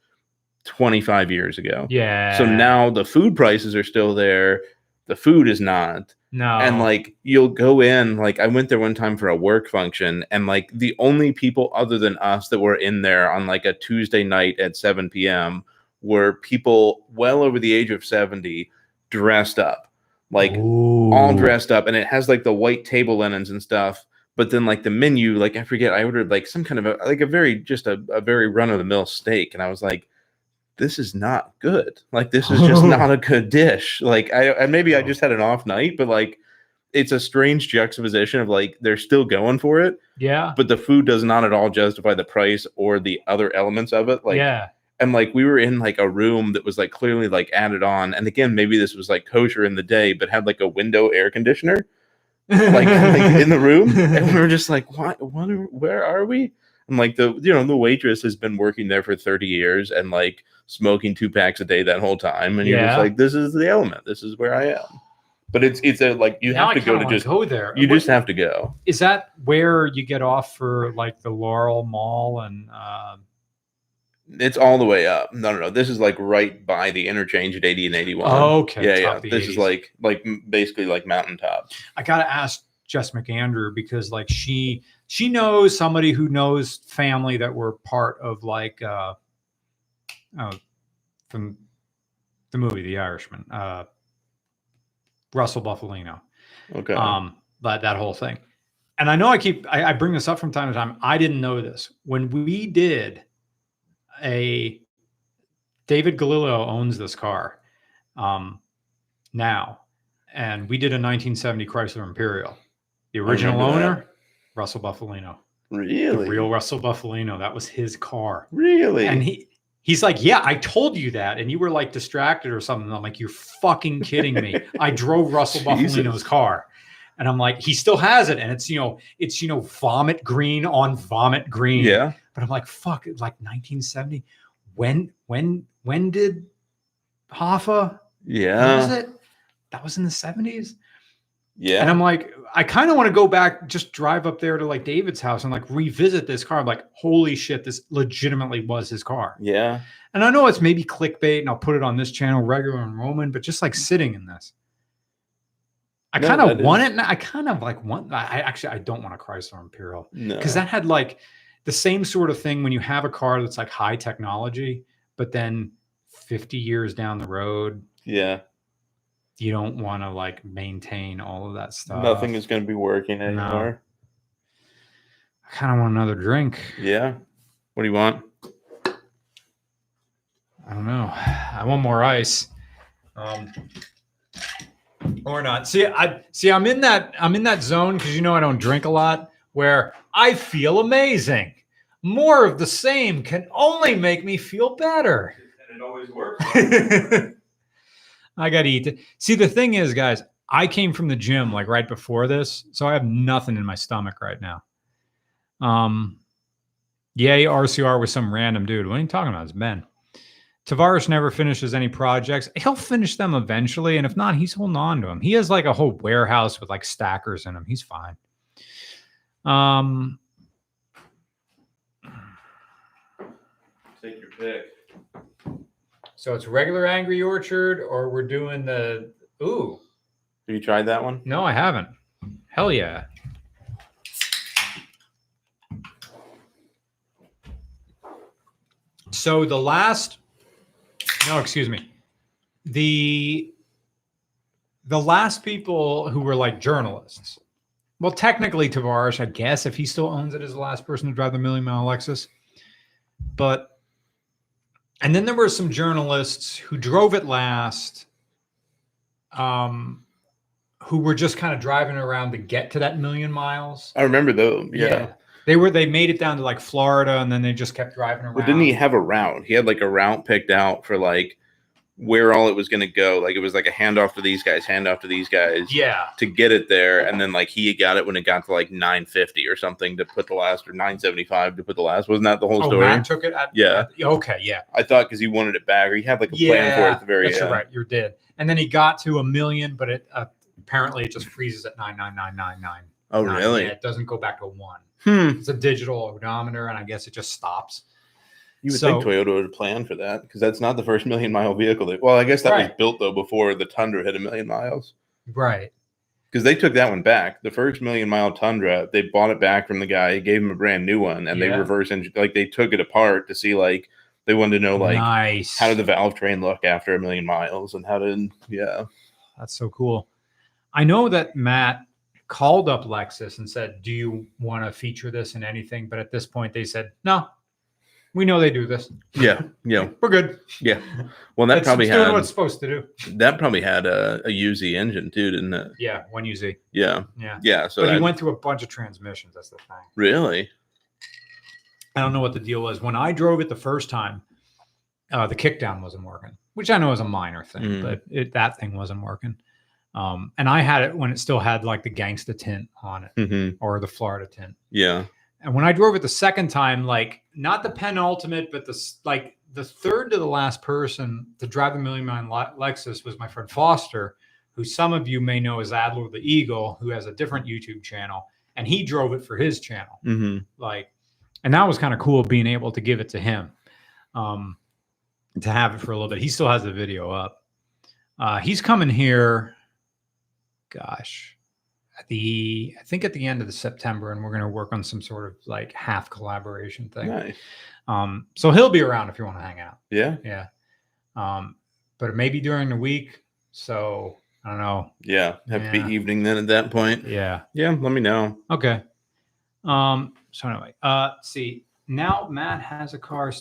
25 years ago. Yeah. So now the food prices are still there. The food is not. No. And like you'll go in, like I went there one time for a work function, and like the only people other than us that were in there on like a Tuesday night at 7 p.m. were people well over the age of 70 dressed up, like all dressed up. And it has like the white table linens and stuff. But then like the menu, like I forget, I ordered like some kind of a very run of the mill steak. And I was like, this is not good. Like, this is just not a good dish. Like I just had an off night, but like, it's a strange juxtaposition of like, they're still going for it. Yeah. But the food does not at all justify the price or the other elements of it. Like, yeah. And like, we were in like a room that was like clearly like added on. And again, maybe this was like kosher in the day, but had like a window air conditioner, like in the room. And we were just like, where are we? And like the waitress has been working there for 30 years and like smoking 2 packs a day that whole time. And you're just like, this is the element. This is where I am. But it's a like you now have to go to just go there. You just have to go. Is that where you get off for like the Laurel Mall and it's all the way up. No. This is like right by the interchange at 80 and 81. Oh, okay. Yeah. This 80s. Is like basically like mountaintop. I gotta ask Jess McAndrew because like she knows somebody who knows family that were part of like from the movie The Irishman, Russell Buffalino. Okay. But that whole thing. And I know I bring this up from time to time. I didn't know this. When we did David Galileo owns this car now, and we did a 1970 Chrysler Imperial. The original owner, Russell Buffalino. Really? The real Russell Buffalino. That was his car. Really? And he's like, yeah, I told you that. And you were like distracted or something. I'm like, you're fucking kidding me. I drove Russell Buffalino's car. And I'm like, he still has it. And it's vomit green on vomit green. Yeah. But I'm like, fuck, like 1970. When did Hoffa? Yeah. When was it? That was in the 70s. Yeah. And I'm like, I kind of want to go back, just drive up there to like David's house and like revisit this car. I'm like, holy shit, this legitimately was his car. Yeah. And I know it's maybe clickbait and I'll put it on this channel, regular and Roman, but just like sitting in this. I kind of want it. I kind of like want, I don't want a Chrysler Imperial. No. Because that had like, the same sort of thing when you have a car that's like high technology, but then 50 years down the road, Yeah. you don't want to like maintain all of that stuff. Nothing is going to be working anymore. I kind of want another drink. Yeah. What do you want? I don't know. I want more ice. Or not. I'm in that zone because I don't drink a lot where I feel amazing. More of the same can only make me feel better. And it always works. I gotta eat. See, the thing is, guys, I came from the gym like right before this, so I have nothing in my stomach right now. Yay, RCR with some random dude. What are you talking about? It's Ben. Tavares never finishes any projects. He'll finish them eventually, and if not, he's holding on to them. He has like a whole warehouse with like stackers in them. He's fine. Take your pick. So it's regular Angry Orchard, or we're doing the ooh. Have you tried that one? No, I haven't. Hell yeah. So the last people who were like journalists. Well, technically Tavares, I guess, if he still owns it, is the last person to drive the million mile Lexus. And then there were some journalists who drove it last, who were just kind of driving around to get to that million miles. I remember those. Yeah. They made it down to like Florida, and then they just kept driving around. But didn't he have a route? He had like a route picked out for like where all it was going to go. Like it was like a handoff to these guys, Yeah. to get it there. And then like he got it when it got to like 950 or something to put the last, or 975 to put the last. Wasn't that the whole story? Matt took it? Okay, yeah. I thought because he wanted it back, or he had like a plan for it at the very end. Right. You did. And then he got to 1 million, but it apparently it just freezes at 99999. Oh, really? Yeah, it doesn't go back to 1. Hmm. It's a digital odometer, and I guess it just stops. You would think Toyota would plan for that, because that's not the first 1 million mile vehicle. Well, I guess that was built though before the Tundra hit 1 million miles. Right. Because they took that one back. The first 1 million mile Tundra, they bought it back from the guy, he gave him a brand new one, and they reverse engineered, like they took it apart to see, like they wanted to know like how did the valve train look after 1 million miles, and how did That's so cool. I know that Matt called up Lexus and said, do you want to feature this in anything? But at this point they said, no, we know they do this. Yeah. We're good. Yeah. Well, that probably had what it's supposed to do. That probably had a UZ engine too, didn't it? Yeah, 1 UZ. Yeah. So but he went through a bunch of transmissions. That's the thing. Really? I don't know what the deal was. When I drove it the first time, the kickdown wasn't working, which I know is a minor thing, but that thing wasn't working. And I had it when it still had like the gangsta tint on it, or the Florida tint. Yeah. And when I drove it the second time, like not the penultimate, but the third to the last person to drive the 1 million mile Lexus was my friend Foster, who some of you may know as Adler the Eagle, who has a different YouTube channel, and he drove it for his channel. And that was kind of cool being able to give it to him, to have it for a little bit. He still has the video up. He's coming here. Gosh, I think at the end of the September, and we're going to work on some sort of like half collaboration thing. Nice. So he'll be around if you want to hang out. Yeah. But maybe during the week. So I don't know. Yeah. Have to be evening then at that point. Yeah. Yeah. Let me know. Okay. So anyway, see, now Matt has a car.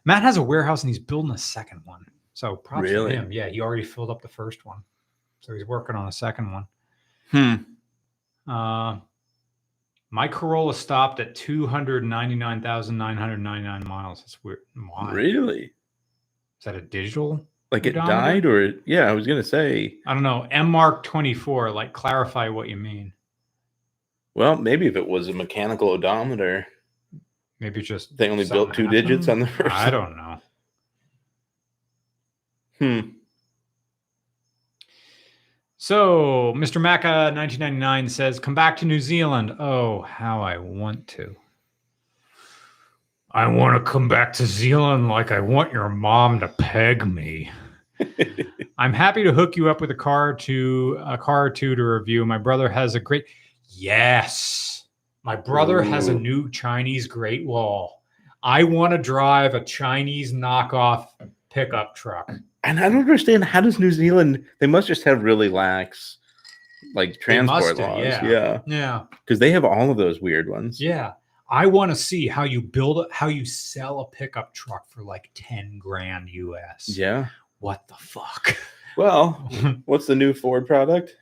Matt has a warehouse and he's building a second one. So props to him. Yeah. He already filled up the first one. So he's working on a second one. My Corolla stopped at 299,999 miles. That's weird. Why? Really? Is that a digital? Like it died, or I was gonna say. I don't know. M Mark 24. Like, clarify what you mean. Well, maybe if it was a mechanical odometer. Maybe just they only built 2 digits on the first. I don't know. So, Mr. Macca 1999 says, come back to New Zealand. Oh, how I want to. I want to come back to Zealand like I want your mom to peg me. I'm happy to hook you up with a car or two to review. My brother has a great... Yes. My brother has a Ooh. new Chinese Great Wall. I want to drive a Chinese knockoff pickup truck. And I don't understand, how does New Zealand, they must just have really lax like They must transport do, laws. yeah. Yeah. Yeah. Because they have all of those weird ones. Yeah. I want to see how you sell a pickup truck for like 10 grand US. Yeah. What the fuck? Well, what's the new Ford product?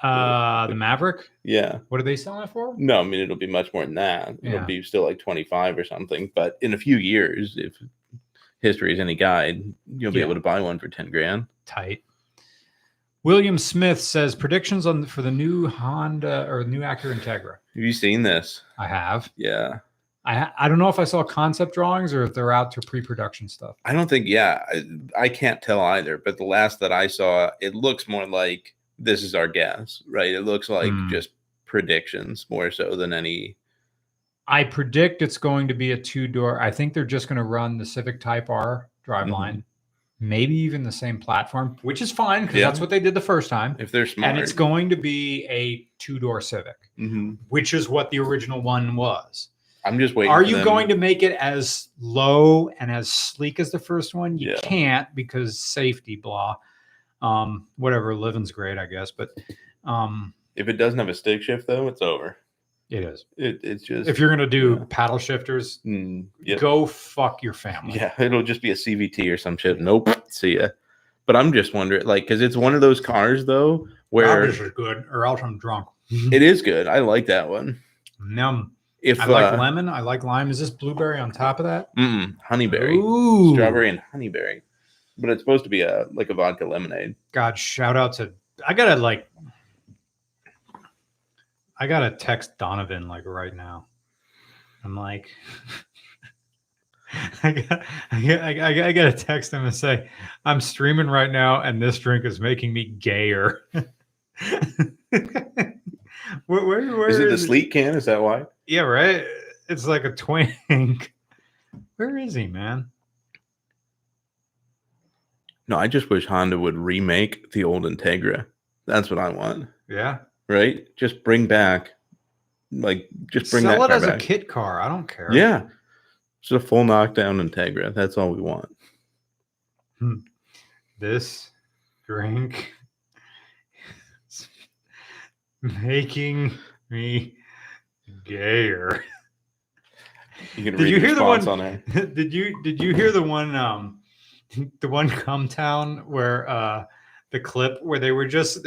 The Maverick? Yeah. What are they selling it for? No, I mean, it'll be much more than that. It'll Yeah. be still like 25 or something. But in a few years, if history is any guide, you'll be Yeah. able to buy one for 10 grand. Tight. William Smith says predictions for the new Honda or new Acura Integra. Have you seen this? I have. Yeah. I don't know if I saw concept drawings or if they're out to pre-production stuff. I don't think, I can't tell either. But the last that I saw, it looks more like this is our guess, right? It looks like just predictions more so than any. I predict it's going to be a 2-door. I think they're just going to run the Civic Type R driveline, maybe even the same platform, which is fine because that's what they did the first time. If they're smart. And it's going to be a 2-door Civic, which is what the original one was. I'm just waiting. Are you going to make it as low and as sleek as the first one? You can't because safety, blah. Whatever, living's great, I guess. But if it doesn't have a stick shift, though, it's over. It is. It's just, if you're gonna do paddle shifters, go fuck your family. Yeah, it'll just be a CVT or some shit. Nope. See ya. But I'm just wondering, like, because it's one of those cars though where this is good, or else I'm drunk. It is good. I like that one. Num. If I like lemon, I like lime. Is this blueberry on top of that? Honeyberry. Ooh. Strawberry and honeyberry. But it's supposed to be like a vodka lemonade. God, shout out to I gotta text Donovan like right now. I'm like, I gotta text him and say, I'm streaming right now, and this drink is making me gayer. where is it the sleek can? Is that why? Yeah, right. It's like a twink. Where is he, man? No, I just wish Honda would remake the old Integra. That's what I want. Yeah. Right? Just bring back, sell that it car as back. a kit car. I don't care. Yeah. Just a full knockdown Integra. That's all we want. This drink is making me gayer. You can Did you hear the one on there. Did you hear the one the one Come Town where the clip where they were just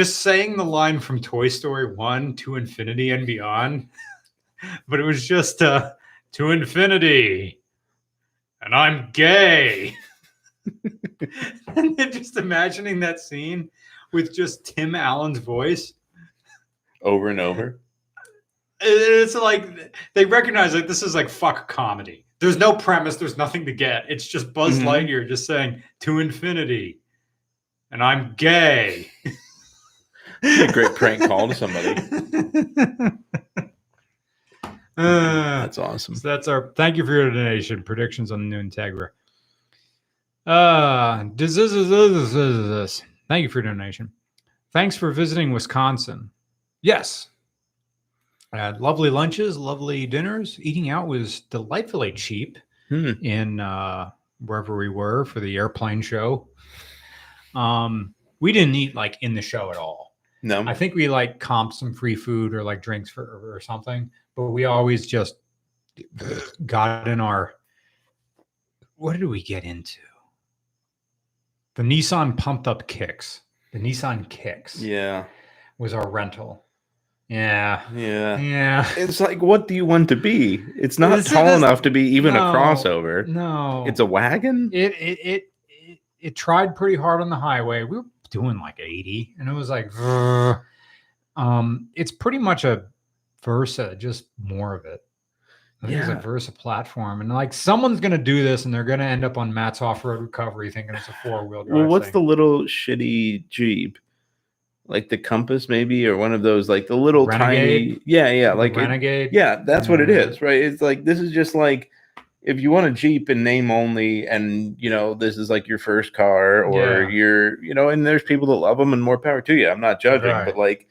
saying the line from Toy Story 1 to infinity and beyond, but it was just to infinity and I'm gay. And then just imagining that scene with just Tim Allen's voice over and over. It's like they recognize like this is like fuck comedy. There's no premise. There's nothing to get. It's just Buzz Lightyear just saying to infinity, and I'm gay. A great prank call to somebody. That's awesome. So that's our thank you for your donation. Predictions on the new Integra. Thank you for your donation. Thanks for visiting Wisconsin. Yes. Lovely lunches, lovely dinners. Eating out was delightfully cheap in wherever we were for the airplane show. We didn't eat like in the show at all. No, I think we like comped some free food or like drinks or something, but we always just got in our. What did we get into? The Nissan pumped up Kicks. The Nissan Kicks. Yeah, was our rental. Yeah. It's like, what do you want to be? It's not tall enough to be even a crossover. No, it's a wagon. It tried pretty hard on the highway. We were doing like 80, and it was like, it's pretty much a Versa, just more of it. It's a Versa platform, and like someone's gonna do this, and they're gonna end up on Matt's off-road recovery, thinking it's a 4-wheel drive. Well, what's the little shitty Jeep? Like the Compass, maybe, or one of those, like the little Renegade? tiny, like Renegade. that's what it is, right? It's like this is just like if you want a Jeep in name only, and this is like your first car, or and there's people that love them, and more power to you. I'm not judging, Right. but like,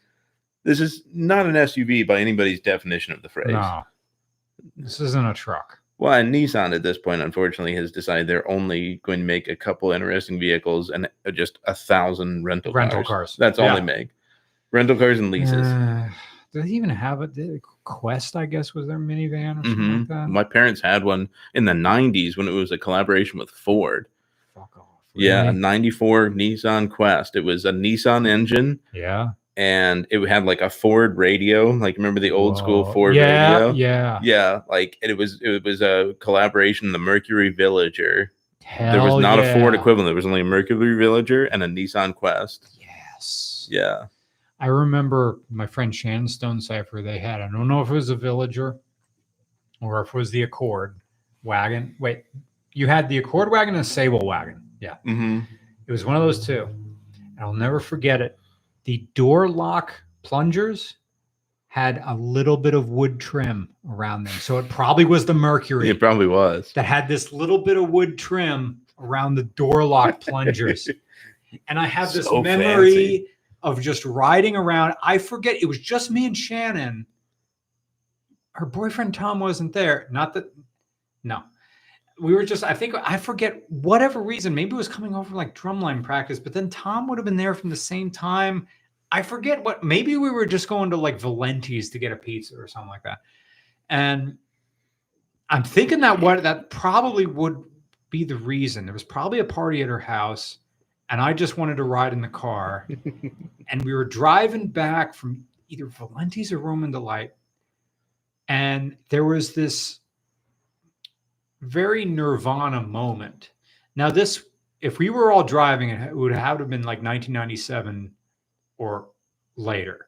this is not an SUV by anybody's definition of the phrase. No, this isn't a truck. Well, and Nissan at this point, unfortunately, has decided they're only going to make a couple interesting vehicles and just 1,000 rental cars. That's all they make. Rental cars and leases. Do they even have a Quest, I guess, was their minivan or something like that? My parents had one in the 90s when it was a collaboration with Ford. Fuck off. Really? Yeah, a 94 Nissan Quest. It was a Nissan engine. Yeah. And it had like a Ford radio. Like, remember the old school Ford radio? Yeah. Yeah. Like, it was a collaboration, the Mercury Villager. Hell there was not a Ford equivalent. There was only a Mercury Villager and a Nissan Quest. Yes. Yeah. I remember my friend Shannon Stonecipher, they had, I don't know if it was a Villager or if it was the Accord wagon. Wait, you had the Accord wagon and a Sable wagon. Yeah. Mm-hmm. It was one of those two. And I'll never forget it. The door lock plungers had a little bit of wood trim around them. So it probably was the Mercury. It probably was. That had this little bit of wood trim around the door lock plungers. And I have this memory fancy of just riding around. I forget, it was just me and Shannon. Her boyfriend Tom wasn't there. No. We were just, I forget whatever reason. Maybe it was coming over like drumline practice, but then Tom would have been there from the same time. I forget what, maybe we were just going to like Valenti's to get a pizza or something like that. And I'm thinking that probably would be the reason. There was probably a party at her house and I just wanted to ride in the car. And we were driving back from either Valenti's or Roman Delight. And there was this very Nirvana moment. Now this, if we were all driving, it would have to have been like 1997 or later.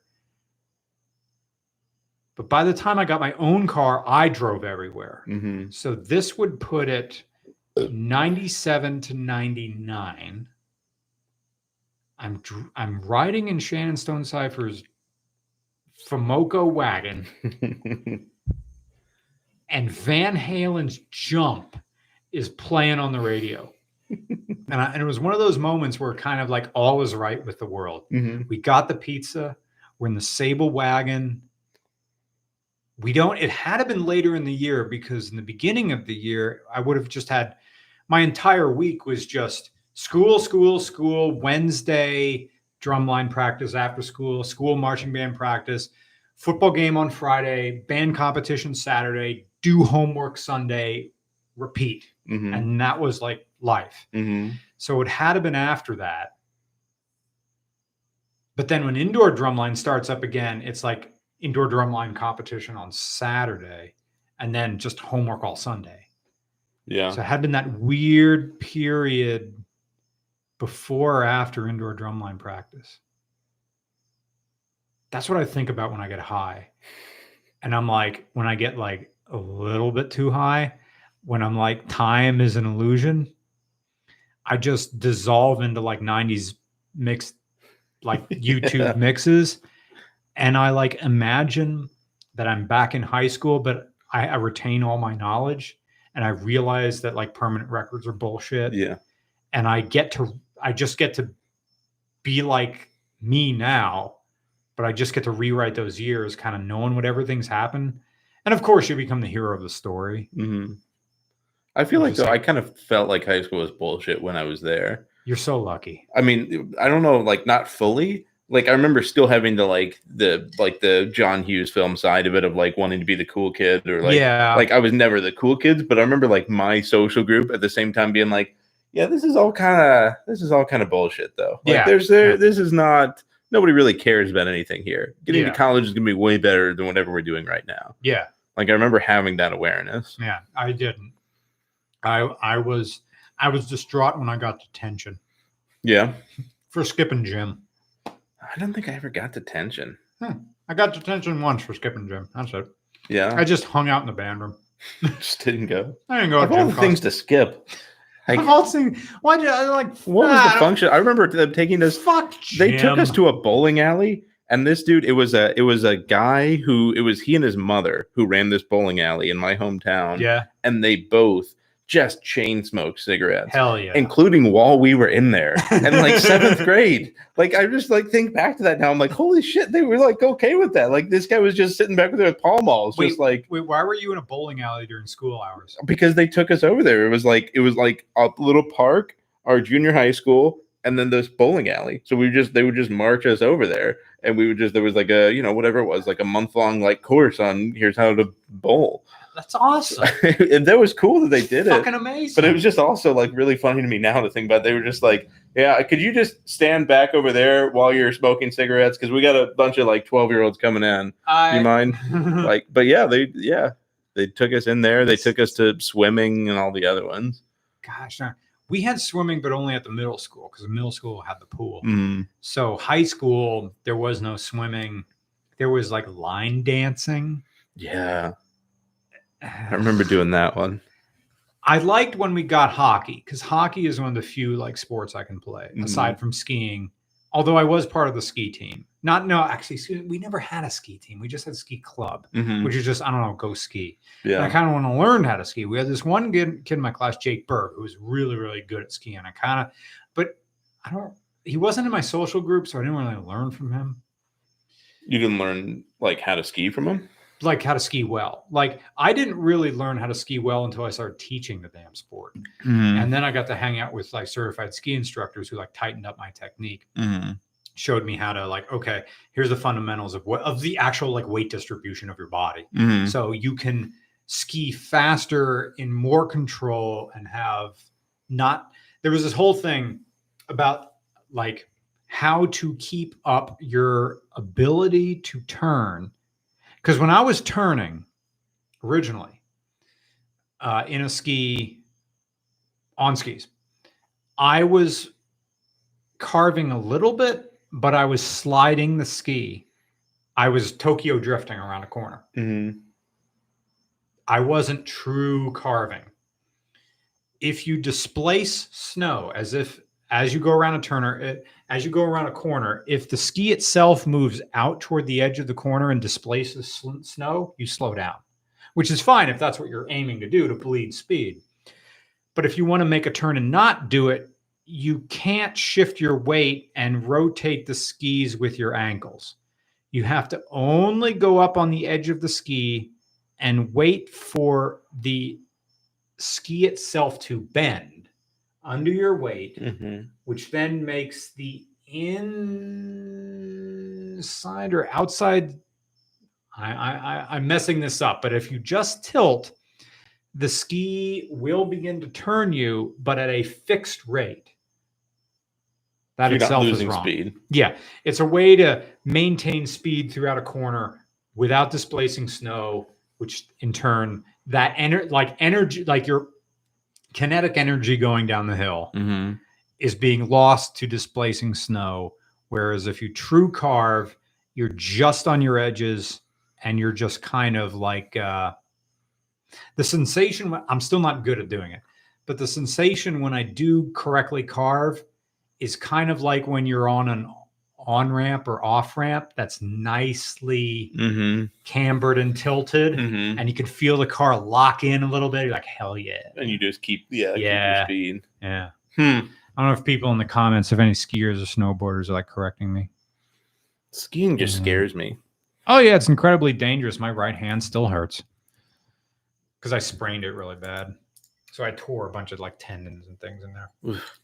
But by the time I got my own car, I drove everywhere. Mm-hmm. So this would put it 97 to 99. I'm riding in Shannon Stonecipher's Fomoco wagon. And Van Halen's Jump is playing on the radio. And it was one of those moments where kind of like all is right with the world. Mm-hmm. We got the pizza. We're in the Sable wagon. It had to been later in the year because in the beginning of the year, I would have just had my entire week was just school, Wednesday, drumline practice after school marching band practice, football game on Friday, band competition Saturday, do homework Sunday, repeat. Mm-hmm. And that was like life. Mm-hmm. So it had to been after that. But then when indoor drumline starts up again, it's like indoor drumline competition on Saturday and then just homework all Sunday. Yeah. So it had been that weird period before or after indoor drumline practice. That's what I think about when I get high. And I'm like, when I get like a little bit too high, when I'm like, time is an illusion, I just dissolve into like 90s mixed, like YouTube mixes. And I like imagine that I'm back in high school, but I retain all my knowledge. And I realize that like permanent records are bullshit. Yeah. And I just get to be like me now, but I just get to rewrite those years, kind of knowing what everything's happened. And of course you become the hero of the story. Mm-hmm. I feel like, though, I kind of felt like high school was bullshit when I was there. You're so lucky. I mean, I don't know, like not fully. Like I remember still having to like the John Hughes film side of it of like wanting to be the cool kid or like, like I was never the cool kids, but I remember like my social group at the same time being like, yeah, this is all kind of bullshit though. Like this is not, nobody really cares about anything here. Getting to college is going to be way better than whatever we're doing right now. Yeah. Like I remember having that awareness. Yeah, I didn't. I was distraught when I got detention. Yeah. For skipping gym. I don't think I ever got detention. I got detention once for skipping gym. That's it. Yeah. I just hung out in the band room. Just didn't go. I didn't go. Of all the things to skip. Like, of all things, why'd you like? What was the function? I remember them taking us. Fuck. They took us to a bowling alley, And this dude, it was a guy who, it was he and his mother who ran this bowling alley in my hometown. Yeah. And they both just chain smoked cigarettes. Hell yeah. Including while we were in there and like 7th grade. Like I just like think back to that now. I'm like, holy shit, they were like okay with that. Like this guy was just sitting back there with Pall Malls, just like wait, why were you in a bowling alley during school hours? because they took us over there. It was like a little park, our junior high school, and then this bowling alley. So they would just march us over there, and we would just, there was like a, whatever it was, like a month-long like course on here's how to bowl. That's awesome. And that was cool that they did it. Fucking amazing. But it was just also like really funny to me now to think about. They were just like, yeah, could you just stand back over there while you're smoking cigarettes? Because we got a bunch of like 12-year-olds coming in. You mind? Like, but yeah, they took us in there. They took us to swimming and all the other ones. Gosh, we had swimming, but only at the middle school because the middle school had the pool. Mm. So high school, there was no swimming. There was like line dancing. Yeah. I remember doing that one. I liked when we got hockey because hockey is one of the few like sports I can play aside from skiing. Although I was part of the ski team. Actually, we never had a ski team. We just had a ski club, which is just, I don't know, go ski. Yeah. And I kind of want to learn how to ski. We had this one kid in my class, Jake Berg, who was really, really good at skiing. He wasn't in my social group, so I didn't really learn from him. You didn't learn like how to ski from him? Like how to ski well. Like I didn't really learn how to ski well until I started teaching the damn sport. And then I got to hang out with like certified ski instructors who like tightened up my technique, showed me how to like, okay, here's the fundamentals of the actual like weight distribution of your body. So you can ski faster in more control and there was this whole thing about like how to keep up your ability to turn. Because when I was turning originally in a ski, on skis, I was carving a little bit, but I was sliding the ski. I was Tokyo drifting around a corner. I wasn't true carving. If you displace snow as you go around as you go around a corner, if the ski itself moves out toward the edge of the corner and displaces snow, you slow down, which is fine if that's what you're aiming to do, to bleed speed. But if you want to make a turn and not do it, you can't shift your weight and rotate the skis with your ankles. You have to only go up on the edge of the ski and wait for the ski itself to bend under your weight, which then makes the inside or outside. I'm messing this up, but if you just tilt, the ski will begin to turn you, but at a fixed rate. That You're itself not is losing wrong. speed. Yeah, it's a way to maintain speed throughout a corner without displacing snow, which in turn that energy, like your kinetic energy going down the hill is being lost to displacing snow. Whereas if you true carve, you're just on your edges and you're just kind of like the sensation. I'm still not good at doing it, but the sensation when I do correctly carve is kind of like when you're on an on-ramp or off-ramp that's nicely cambered and tilted, and you can feel the car lock in a little bit. You're like, hell yeah. And you just keep your speed. Yeah. I don't know if people in the comments, if any skiers or snowboarders are like correcting me. Skiing just scares me. Oh yeah, it's incredibly dangerous. My right hand still hurts because I sprained it really bad. So I tore a bunch of like tendons and things in there. Oof.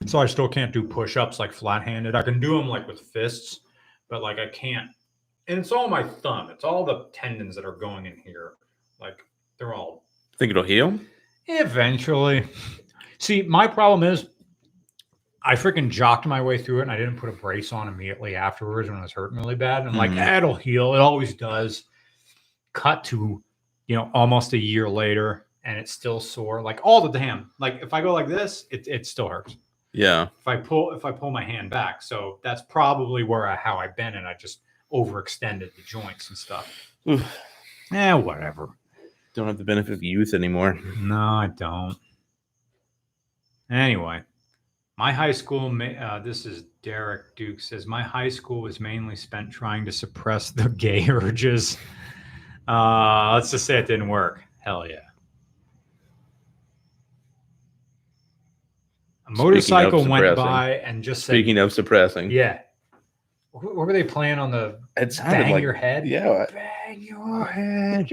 So I still can't do push-ups like flat-handed. I can do them like with fists, but like I can't. And it's all my thumb. It's all the tendons that are going in here. Like they're all. Think it'll heal? Eventually. See, my problem is I freaking jocked my way through it and I didn't put a brace on immediately afterwards when it was hurting really bad. And I'm like, it'll heal. It always does. Cut to, almost a year later and it's still sore. Like all the damn, like if I go like this, it still hurts. Yeah. If I pull my hand back. So that's probably how I bent it. I just overextended the joints and stuff. Whatever. Don't have the benefit of youth anymore. No, I don't. Anyway, My high school, this is Derek Duke says, my high school was mainly spent trying to suppress the gay urges. Let's just say it didn't work. Hell yeah. A motorcycle went suppressing. by and just said, Speaking of suppressing, yeah. What were they playing on the it sounded bang like your head? Yeah, Bang your head.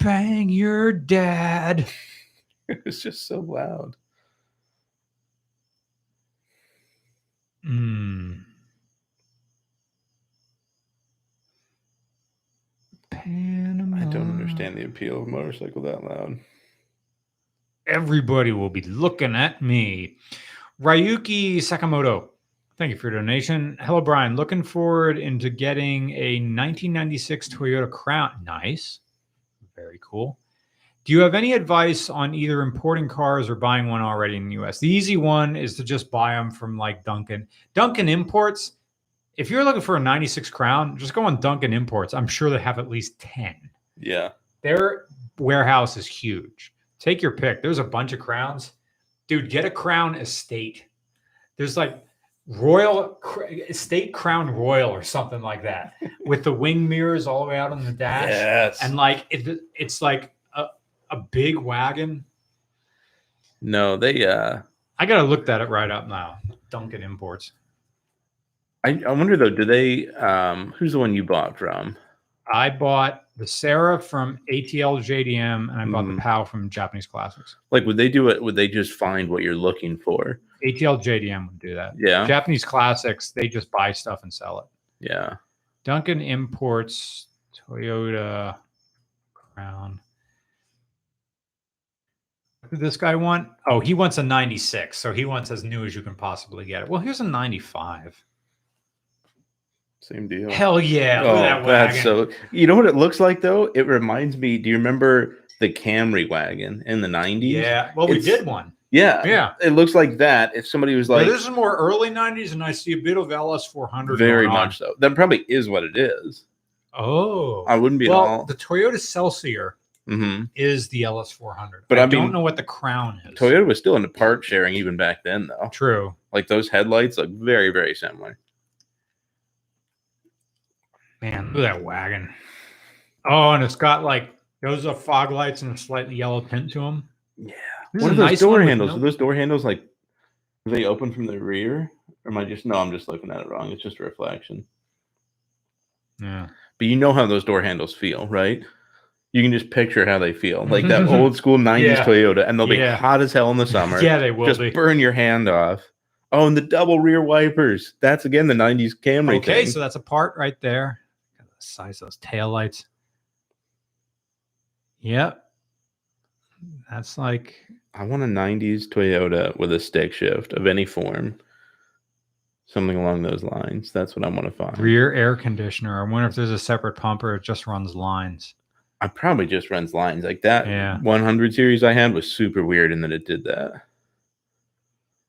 Bang your dad. it was just so loud. Panama. I don't understand the appeal of motorcycle that loud. Everybody will be looking at me. Ryuki Sakamoto, thank you for your donation. Hello, Brian. Looking forward into getting a 1996 Toyota Crown. Nice. Very cool. Do you have any advice on either importing cars or buying one already in the US? The easy one is to just buy them from like Duncan. Duncan Imports, if you're looking for a 96 Crown, just go on Duncan Imports. I'm sure they have at least 10. Yeah. Their warehouse is huge. Take your pick. There's a bunch of Crowns. Dude, get a Crown Estate. There's like Estate Crown Royal or something like that with the wing mirrors all the way out on the dash. Yes. And like it's like a big wagon. No, they I gotta look that right up now. Duncan Imports. I wonder though, do they who's the one you bought from? I bought the Sarah from ATL JDM and I bought the POW from Japanese Classics. Like, would they do it? Would they just find what you're looking for? ATL JDM would do that. Yeah. Japanese Classics, they just buy stuff and sell it. Yeah. Duncan Imports, Toyota Crown. What did this guy want? Oh, he wants a 96. So he wants as new as you can possibly get it. Well, here's a 95. Same deal. Hell yeah. Oh, Look at that that's wagon. so. You know what it looks like though? It reminds me. Do you remember the Camry wagon in the 90s? Yeah. Well, we did one. Yeah. Yeah. It looks like that. If somebody was like, this is more early 90s, and I see a bit of LS 400. very much so. That probably is what it is. Oh. I wouldn't be at well, all. the Toyota Celsior is the LS 400. But I mean, don't know what the Crown is. Toyota was still into part sharing even back then, though. True. Like those headlights look very, very similar. Man, look at that wagon. Oh, and it's got like those are fog lights and a slightly yellow tint to them. Yeah. This What is are a those nice door one with handles? Are those door handles like, are they open from the rear? Or am I just, no, I'm just looking at it wrong. It's just a reflection. Yeah. But you know how those door handles feel, right? You can just picture how they feel. Like that old school 90s Toyota. And they'll be hot as hell in the summer. Yeah, they will just burn your hand off. Oh, and the double rear wipers. That's, again, the 90s Camry Okay, thing. so that's a part right there. Look at the size of those taillights. Yep. That's like... I want a 90s Toyota with a stick shift of any form. Something along those lines. That's what I want to find. Rear air conditioner. I wonder if there's a separate pump or it just runs lines. I probably just runs lines. Like that 100 series I had was super weird in that it did that.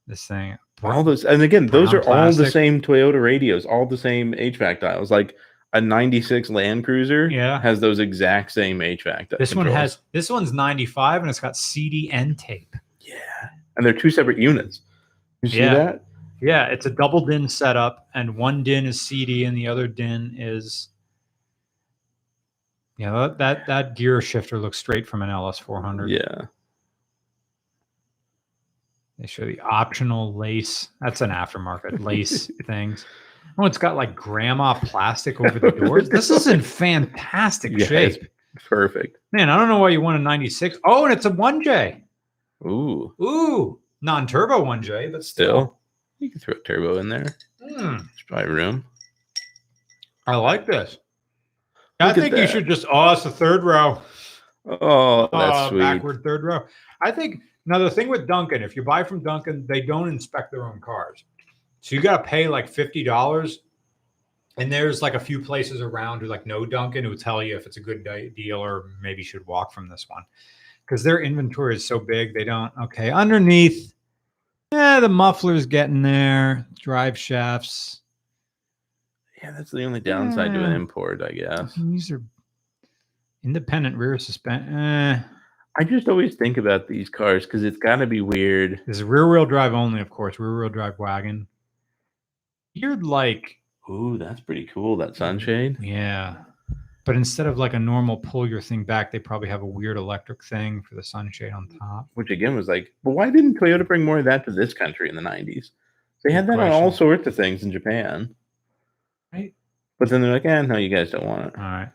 This thing. All those, and again, those are plastic. all the same Toyota radios, all the same HVAC dials. Like a 96 Land Cruiser has those exact same HVAC dials. This one has, this one's 95 and it's got CDN tape. Yeah. And they're two separate units. You see that? Yeah, it's a double DIN setup, and one DIN is CD, and the other DIN is. Yeah, that gear shifter looks straight from an LS 400. Yeah. They show the optional lace. That's an aftermarket lace things. Oh, it's got like grandma plastic over the doors. This is in fantastic shape. It's perfect. Man, I don't know why you want a 96. Oh, and it's a 1J. Ooh, non-turbo 1J, but still. You can throw a turbo in there. There's probably room. I like this. I think you should just, it's the third row. Oh, that's sweet. Backward third row. I think, now the thing with Duncan, if you buy from Duncan, they don't inspect their own cars. So you got to pay like $50. And there's like a few places around who like know Duncan who tell you if it's a good deal or maybe you should walk from this one. Because their inventory is so big, they don't. Okay, underneath. The muffler's getting there. Drive shafts. Yeah, that's the only downside to an import, I guess. These are independent rear suspension. I just always think about these cars because it's got to be weird. This is rear-wheel drive only, of course. Rear-wheel drive wagon. You're like, Ooh, that's pretty cool. That sunshade. yeah. But instead of like a normal pull your thing back, they probably have a weird electric thing for the sunshade on top. Which again was like, but why didn't Toyota bring more of that to this country in the 90s? They had Good that on all question. sorts of things in Japan. Right. But then they're like, no, you guys don't want it. All right.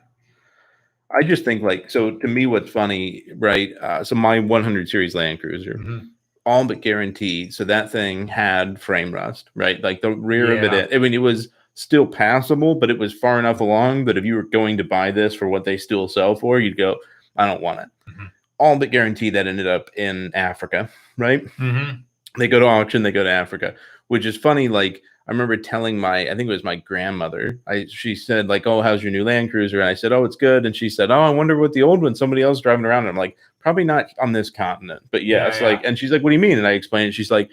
I just think like, so to me, what's funny, right? So my 100 series Land Cruiser, Mhm. all but guaranteed. So that thing had frame rust, right? Like the rear of Yeah. it. I mean, it was still passable, but it was far enough along that if you were going to buy this for what they still sell for, you'd go, I don't want it. Mhm. All but guaranteed that ended up in Africa, right? Mhm. They go to auction, they go to Africa, which is funny. Like I remember telling I think it was my grandmother, she said like, oh, how's your new Land Cruiser? And I said, oh, it's good. And she said, oh, I wonder what the old one, somebody else driving around. And I'm like, probably not on this continent, but yes. Yeah, Like, and she's like, what do you mean? And I explained, she's like,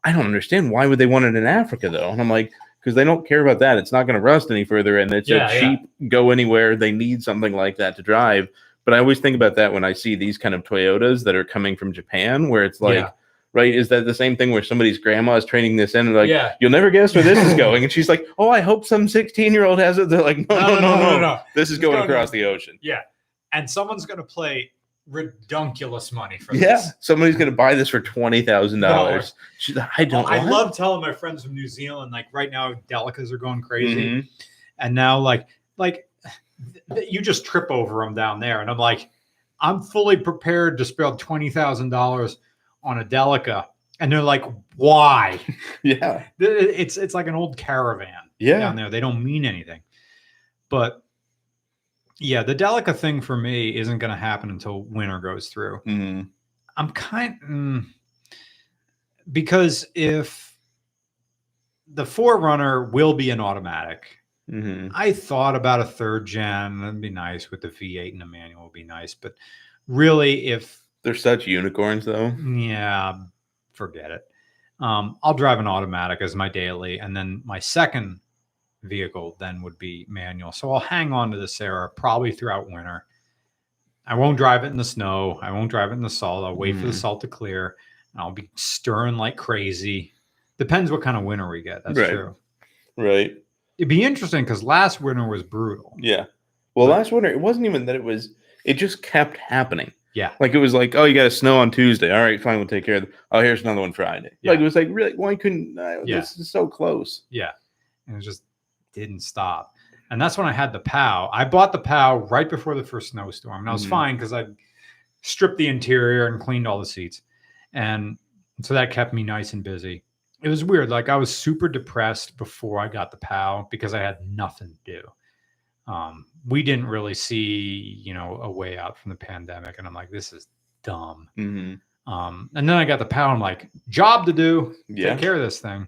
I don't understand. Why would they want it in Africa though? And I'm like, because they don't care about that. It's not going to rust any further. And it's a cheap go anywhere. They need something like that to drive. But I always think about that when I see these kind of Toyotas that are coming from Japan, where it's like, right? Is that the same thing where somebody's grandma is training this in and like, you'll never guess where this is going? And she's like, oh, I hope some 16-year-old has it. They're like, no. This is going across the ocean. Yeah. And someone's going to play redunculous money for Yeah. this. Somebody's going to buy this for $20,000. She's like, I don't I love telling my friends from New Zealand, like right now, Delicas are going crazy. Mhm. And now like you just trip over them down there. And I'm like, I'm fully prepared to spend $20,000 on a Delica. And they're like, why? Yeah. It's like an old caravan down there. They don't mean anything. But yeah, the Delica thing for me isn't going to happen until winter goes through. Mhm. I'm because if the 4Runner will be an automatic, Mhm. I thought about a 3rd gen. That'd be nice with the V8 and the manual would be nice. But really, if they're such unicorns though, yeah, forget it. I'll drive an automatic as my daily, and then my second vehicle then would be manual. So I'll hang on to the Sarah probably throughout winter. I won't drive it in the snow. I won't drive it in the salt. I'll wait for the salt to clear. And I'll be stirring like crazy. Depends what kind of winter we get. That's true. Right. It'd be interesting because last winter was brutal. Yeah. Well, last winter, it wasn't even that it just kept happening. Yeah. Like it was like, oh, you got a snow on Tuesday. All right, fine, we'll take care of it. Oh, here's another one Friday. Yeah. Like it was like, really, why couldn't this is so close. Yeah. And it just didn't stop. And that's when I had the POW. I bought the POW right before the first snowstorm. And I was fine because I stripped the interior and cleaned all the seats. And so that kept me nice and busy. It was weird. Like I was super depressed before I got the POW because I had nothing to do. We didn't really see, a way out from the pandemic. And I'm like, this is dumb. Mm-hmm. And then I got the POW. I'm like, job to do. Take care of this thing.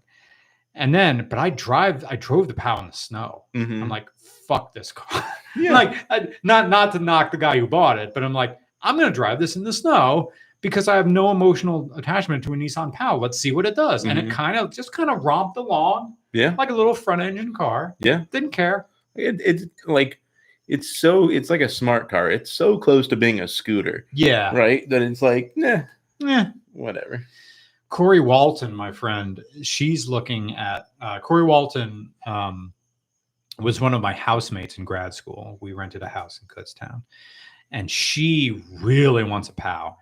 And then, but I drove the POW in the snow. Mm-hmm. I'm like, fuck this car. Yeah. Like, not to knock the guy who bought it, but I'm like, I'm going to drive this in the snow because I have no emotional attachment to a Nissan POW. Let's see what it does. And it kind of romped along. Yeah. Like a little front engine car. Yeah. Didn't care. It's like a smart car. It's so close to being a scooter. Yeah. Right. That it's like, whatever. Corey Walton, my friend, she's looking at Corey Walton was one of my housemates in grad school. We rented a house in Kutztown, and she really wants a POW.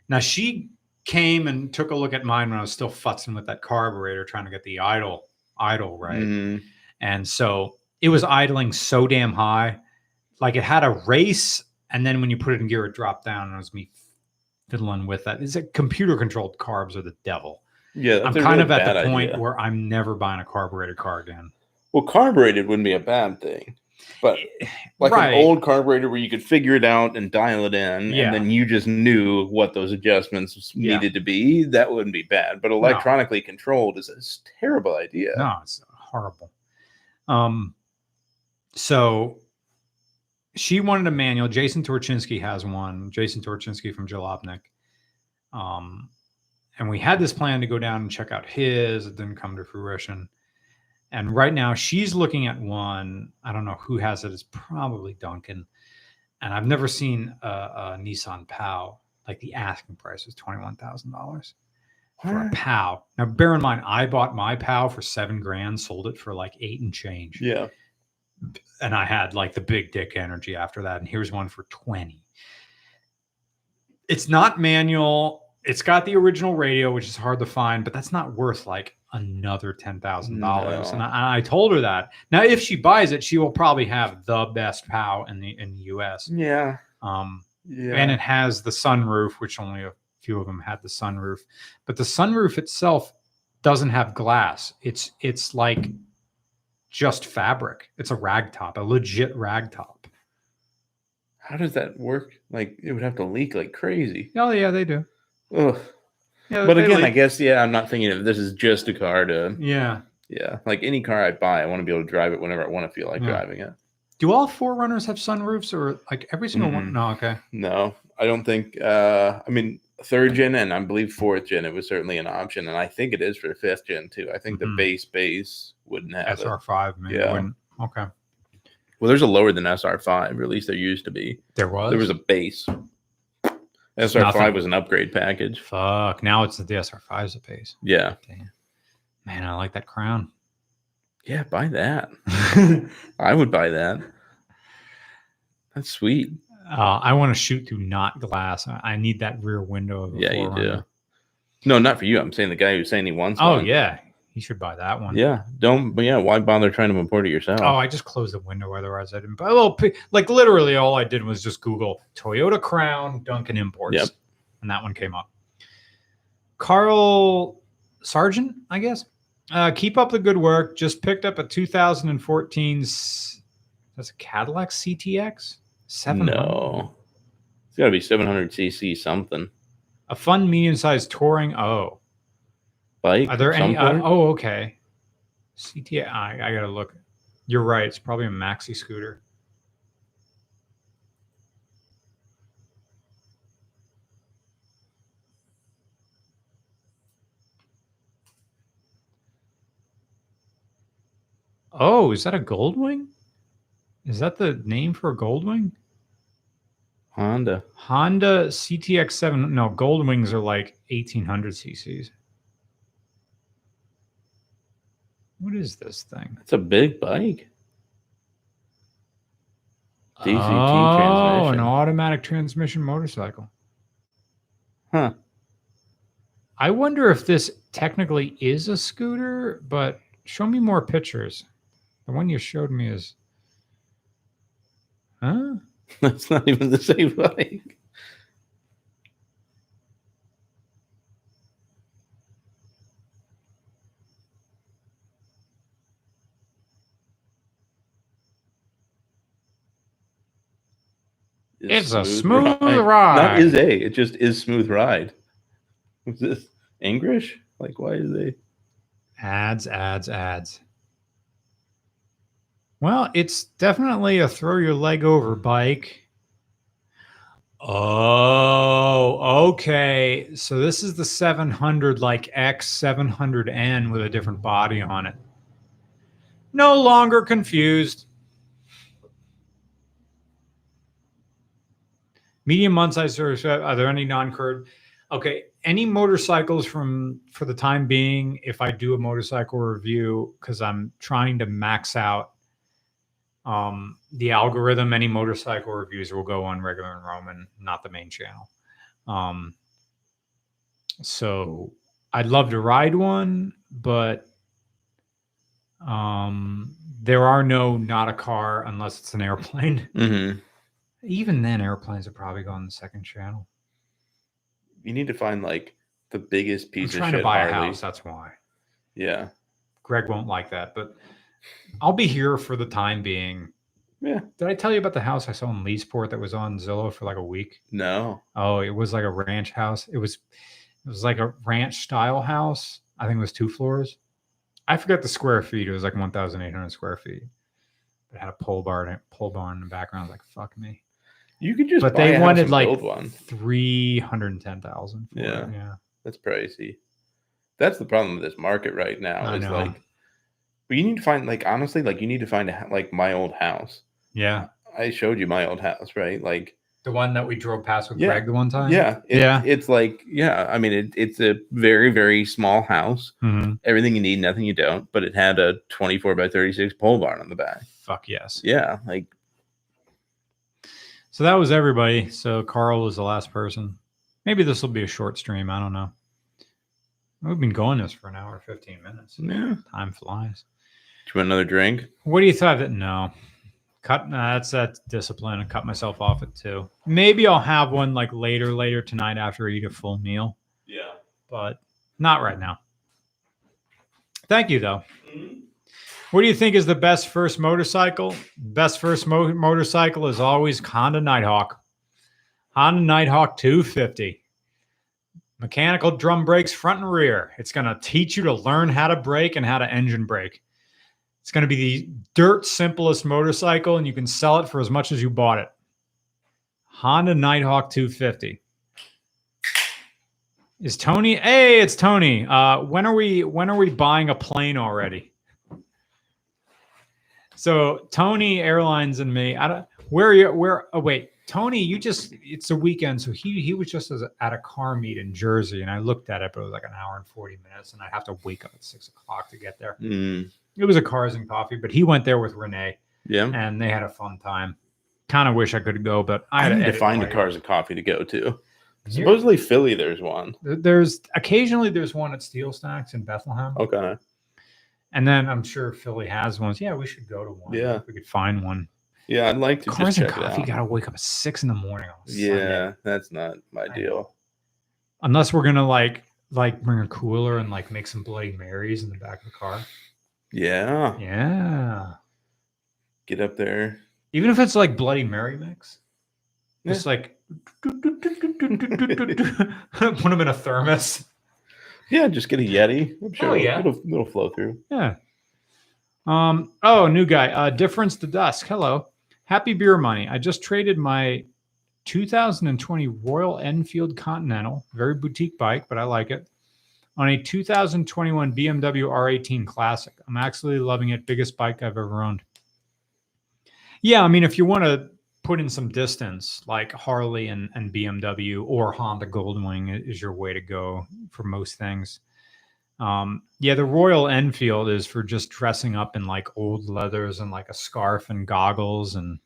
Now she came and took a look at mine when I was still futzing with that carburetor, trying to get the idle right. Mm-hmm. And so it was idling so damn high, like it had a race, and then when you put it in gear, it dropped down, and it was me fiddling with that. It's a computer controlled carbs are the devil. Yeah, I'm kind of at the point where I'm never buying a carbureted car again. Well, carbureted wouldn't be a bad thing, but like an old carburetor where you could figure it out and dial it in, and then you just knew what those adjustments needed to be, that wouldn't be bad. But electronically controlled is a terrible idea. No, it's horrible. So she wanted a manual. Jason Torchinsky has one. Jason Torchinsky from Jalopnik. And we had this plan to go down and check out his. It didn't come to fruition. And right now she's looking at one. I don't know who has it. It's probably Duncan. And I've never seen a Nissan POW Like the asking price was $21,000 for a What? POW. Now, bear in mind, I bought my POW for $7,000, sold it for like 8 and change. Yeah. And I had like the big dick energy after that. And here's one for 20. It's not manual. It's got the original radio, which is hard to find, but that's not worth like another $10,000. No. And I told her that. Now, if she buys it, she will probably have the best POW in the US. Yeah. Yeah. And it has the sunroof, which only a few of them had the sunroof. But the sunroof itself doesn't have glass. It's like just fabric. It's a rag top, a legit rag top. How does that work? Like, it would have to leak like crazy. Oh, yeah, they do. Ugh. Yeah, But again, I guess, I'm not thinking of this is just a car to, yeah. Like any car I buy, I want to be able to drive it whenever I want to feel like driving it. Do all 4Runners have sunroofs or like every single one? No, okay. No, I don't think, I mean, 3rd gen and I believe 4th gen, it was certainly an option. And I think it is for 5th gen too. I think the base wouldn't have SR5, maybe. Yeah. Wouldn't. Okay. Well, there's a lower than SR5, or at least there used to be. There was? There was a base. SR5 was an upgrade package. Fuck. Now it's the SR5 is a base. Yeah. Damn. Man, I like that crown. Yeah, buy that. I would buy that. That's sweet. I want to shoot through not glass. I need that rear window of a 4Runner. You do. No, not for you. I'm saying the guy who's saying he wants one. Oh, yeah. He should buy that one. Yeah. Why bother trying to import it yourself? Oh, I just closed the window. Otherwise, I didn't buy. Well, like literally all I did was just Google Toyota Crown Duncan Imports. Yep. And that one came up. Carl Sargent, I guess. Keep up the good work. Just picked up a 2014. That's a Cadillac CTX? 700. No. It's got to be 700cc something. A fun medium-sized touring. Bike? Are there any? Okay. CTX. I got to look. You're right. It's probably a maxi scooter. Oh, is that a Goldwing? Is that the name for a Goldwing? Honda CTX 7. No, Goldwings are like 1800 cc's. What is this thing? It's a big bike. DCT transmission. An automatic transmission motorcycle. Huh. I wonder if this technically is a scooter, but show me more pictures. The one you showed me is... Huh? That's not even the same bike. It's a smooth ride. Not is a. It just is smooth ride. Is this English? Like, why is they? Ads. Well, it's definitely a throw your leg over bike. Oh, okay. So this is the 700 like X700N with a different body on it. No longer confused. Medium month-size service. Are there any non-curd? Okay. Any motorcycles for the time being, if I do a motorcycle review, because I'm trying to max out the algorithm, any motorcycle reviews will go on Regular and Roman, not the main channel. So I'd love to ride one, but there are not a car unless it's an airplane. Mm-hmm. Even then, airplanes are probably going on the second channel. You need to find like the biggest piece of shit. I'm trying to buy Harley. a house. That's why. Yeah. Greg won't like that, but I'll be here for the time being. Yeah. Did I tell you about the house I saw in Leesport that was on Zillow for like a week? No. Oh, it was like a ranch house. It was like a ranch style house. I think it was 2 floors. I forget the square feet. It was like 1,800 square feet. It had a pole barn in the background. I was like, fuck me. You could just but buy they a wanted house like build one. 310,000. Yeah. Yeah. That's pricey. That's the problem with this market right now. I know. Like, but you need to find, like, honestly, like, you need to find like my old house. Yeah. I showed you my old house, right? Like, The one that we drove past with Yeah. Greg the one time? Yeah. Yeah. It's like, yeah, I mean, it's a very, very small house. Mhm. Everything you need, nothing you don't. But it had a 24 by 36 pole barn on the back. Fuck yes. Yeah. Like, So that was everybody. So Carl was the last person. Maybe this will be a short stream. I don't know. We've been going this for an hour and 15 minutes. yeah. Time flies. Do you want another drink? What do you think? No. That's discipline. I cut myself off at 2. Maybe I'll have one like later tonight after I eat a full meal, Yeah. but not right now. Thank you, though. What do you think is the best first motorcycle? Best first motorcycle is always Honda Nighthawk. Honda Nighthawk 250. Mechanical drum brakes front and rear. It's going to teach you to learn how to brake and how to engine brake. It's going to be the dirt simplest motorcycle, and you can sell it for as much as you bought it. Honda Nighthawk 250. Is Tony? Hey, it's Tony. When are we buying a plane already? So Tony Airlines and me. Oh wait, Tony, it's a weekend, so he was just at a car meet in Jersey, and I looked at it, but it was like an hour and 40 minutes, and I have to wake up at 6 o'clock to get there. It was a Cars and Coffee, but he went there with Renee. Yeah. And they had a fun time. Kind of wish I could go, but I need to find a Cars and Coffee to go to. Supposedly Philly, there's one. There's one at Steel Stacks in Bethlehem. Okay. And then I'm sure Philly has ones. Yeah, we should go to one. Yeah. If we could find one. Yeah, I'd like to Cars just and check Coffee it out. got to wake up at 6 in the morning on Yeah, Sunday. that's not my deal. Unless we're gonna like bring a cooler and like make some Bloody Marys in the back of the car. Yeah. Yeah. Get up there. Even if it's like Bloody Mary mix. Yeah. Just like put them in a thermos. Yeah, just get a Yeti. I'm sure it'll flow through. Yeah. New guy. Difference to Dusk. Hello. Happy beer money. I just traded my 2020 Royal Enfield Continental, very boutique bike, but I like it, on a 2021 BMW R18 Classic. I'm actually loving it. Biggest bike I've ever owned. Yeah, I mean, if you want to put in some distance, like Harley and BMW or Honda Goldwing is your way to go for most things. Yeah, the Royal Enfield is for just dressing up in like old leathers and like a scarf and goggles. And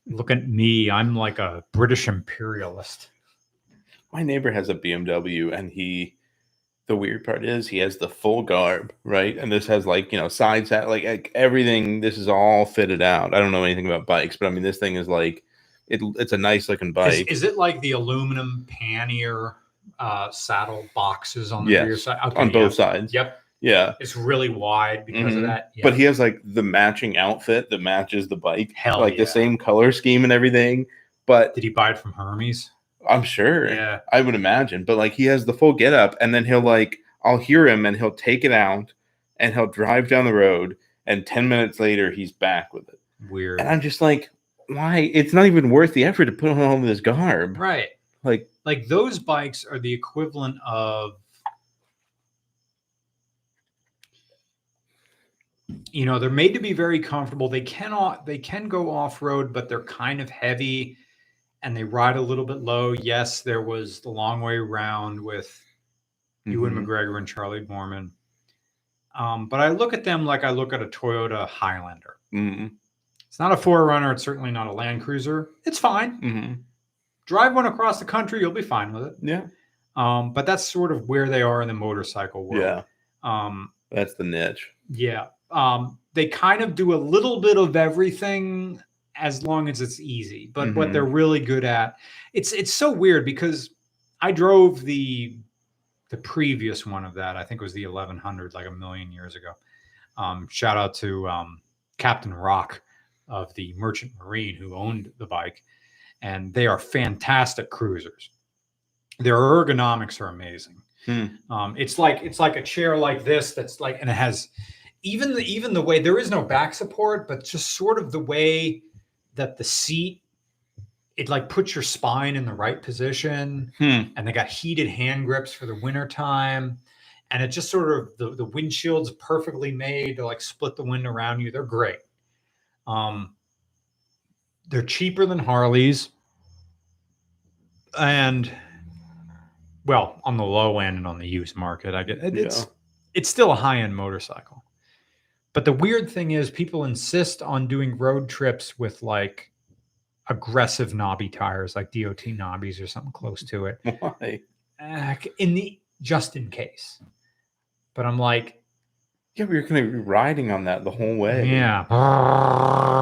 look at me, I'm like a British imperialist. My neighbor has a BMW, and the weird part is he has the full garb, right? And this has like, side set, like everything. This is all fitted out. I don't know anything about bikes, but I mean, this thing is like, it's a nice looking bike. Is it like the aluminum pannier saddle boxes on the rear side? Okay, on both sides. Yep. Yeah. It's really wide because of that. Yeah. But he has like the matching outfit that matches the bike. Hell like yeah. the same color scheme and everything. But did he buy it from Hermes? I'm sure. Yeah. I would imagine. But like he has the full get up, and then I'll hear him and he'll take it out and he'll drive down the road, and 10 minutes later he's back with it. Weird. And I'm just like, why? It's not even worth the effort to put on all this garb. Right. Like those bikes are the equivalent of, they're made to be very comfortable. They can go off-road, but they're kind of heavy and they ride a little bit low. Yes, there was The Long Way Round with Ewan McGregor and Charlie Borman. But I look at them like I look at a Toyota Highlander. Mm-hmm. It's not a 4Runner. It's certainly not a Land Cruiser. It's fine. Mm-hmm. Drive one across the country, you'll be fine with it. Yeah. But that's sort of where they are in the motorcycle world. Yeah. That's the niche. Yeah. They kind of do a little bit of everything as long as it's easy. But what they're really good at, it's so weird because I drove the previous one of that. I think it was the 1100 like a million years ago. Shout out to Captain Rock of the Merchant Marine who owned the bike. And they are fantastic cruisers. Their ergonomics are amazing. It's like a chair like this that's like, and it has even the way, there is no back support, but just sort of the way that the seat, it like puts your spine in the right position. And they got heated hand grips for the winter time. And it just sort of, the windshield's perfectly made to like split the wind around you. They're great. They're cheaper than Harleys. And well, on the low end and on the used market, I get Yeah. it's still a high end motorcycle. But the weird thing is, people insist on doing road trips with like aggressive knobby tires, like DOT knobbies or something close to it, Why? in the just in case. But I'm like, Yeah, we were going to be riding on that the whole way. yeah.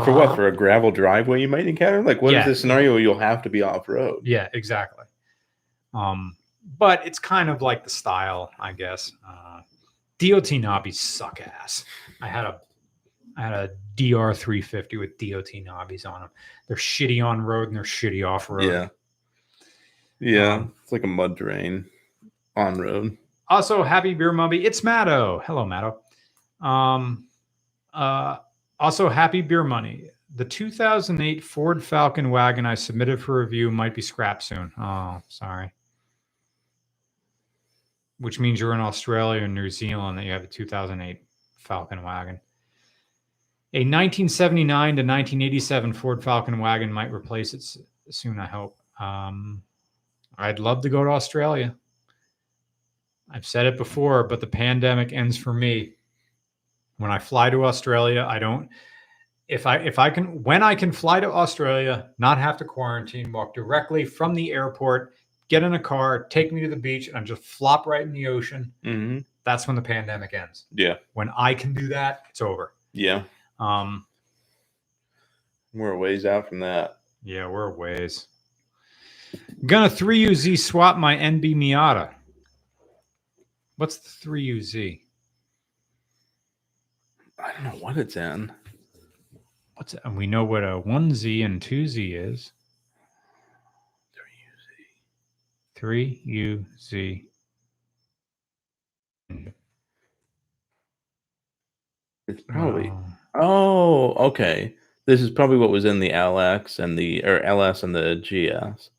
For what? For a gravel driveway you might encounter? Like, what is the scenario where you'll have to be off road? Yeah, exactly. But it's kind of like the style, I guess. DOT knobbies suck ass. I had a DR 350 with DOT knobbies on them. They're shitty on road and they're shitty off road. Yeah. Yeah. It's like a mud drain on road. Also, happy beer mummy. It's Matto. Hello, Matto. Also, happy beer money. The 2008 Ford Falcon wagon I submitted for review might be scrapped soon. Oh, sorry. Which means you're in Australia or New Zealand that you have a 2008 Falcon wagon. A 1979 to 1987 Ford Falcon wagon might replace it soon, I hope. I'd love to go to Australia. I've said it before, but the pandemic ends for me. When I fly to Australia, I don't. If I can, when I can fly to Australia, not have to quarantine, walk directly from the airport, get in a car, take me to the beach, and just flop right in the ocean. Mm-hmm. That's when the pandemic ends. Yeah. When I can do that, it's over. Yeah. We're a ways out from that. Yeah, we're a ways. Gonna 3UZ swap my NB Miata. What's the 3UZ? I don't know what it's in. What's it? And we know what a 1Z and 2Z is. 3UZ. It's probably. Oh, okay. This is probably what was in the LX and the LS and the GS.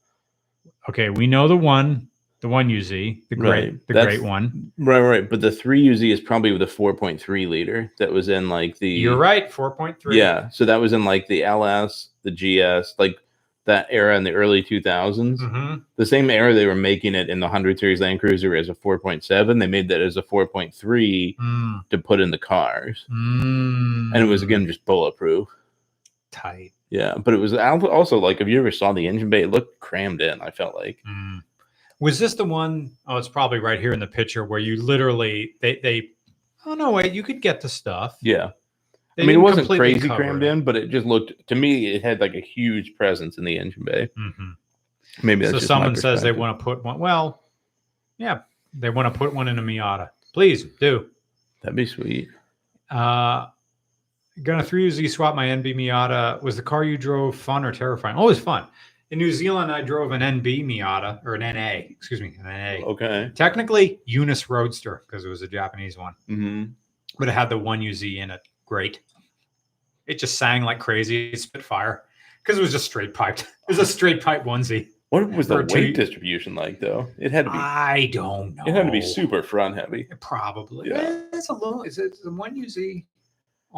Okay, we know the 1UZ, the great one. Right. But the 3UZ is probably the 4.3 liter that was in like the. You're right, 4.3. Yeah, so that was in like the LS, the GS, like that era in the early 2000s. Mm-hmm. The same era they were making it in the 100 series Land Cruiser as a 4.7. They made that as a 4.3 to put in the cars, and it was again just bulletproof. Tight. Yeah, but it was also like, if you ever saw the engine bay, it looked crammed in. I felt like. Was this the one? Oh, it's probably right here in the picture where you literally they. Oh no, wait! You could get the stuff. Yeah, I mean, it wasn't crazy crammed in, but it just looked, to me, it had like a huge presence in the engine bay. Mm-hmm. Maybe that's so. Just someone says they want to put one. Well, yeah, they want to put one in a Miata. Please do. That'd be sweet. Gonna 3UZ swap my NB Miata. Was the car you drove fun or terrifying? Oh, it was fun. In New Zealand, I drove an NB Miata, or an NA. Excuse me, an NA. Okay. Technically, Unis Roadster, because it was a Japanese one. Mm-hmm. But it had the 1UZ in it. Great. It just sang like crazy. It spit fire because it was just straight piped. It was a straight pipe 1Z. What was the weight distribution like, though? It had to be. I don't know. It had to be super front heavy. Probably. Yeah. It's a little. Is it the 1UZ?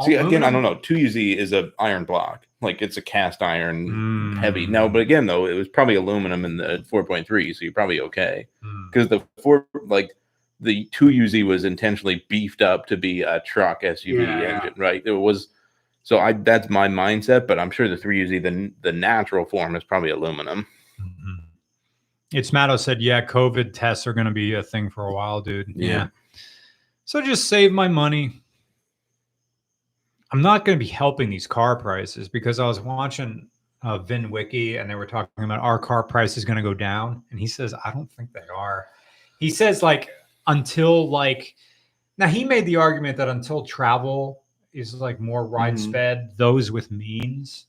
See, again, I don't know. 2UZ is an iron block. Like, it's a cast iron heavy. No, but again, though, it was probably aluminum in the 4.3, so you're probably okay. Because the 2UZ was intentionally beefed up to be a truck SUV engine, right? It was. So that's my mindset, but I'm sure the 3UZ, the natural form is probably aluminum. Mm-hmm. It's Matto said, yeah, COVID tests are going to be a thing for a while, dude. Yeah. So just save my money. I'm not going to be helping these car prices because I was watching Vin Wiki and they were talking about our car price is going to go down. And he says, I don't think they are. He says like until like, now he made the argument that until travel is like more widespread, those with means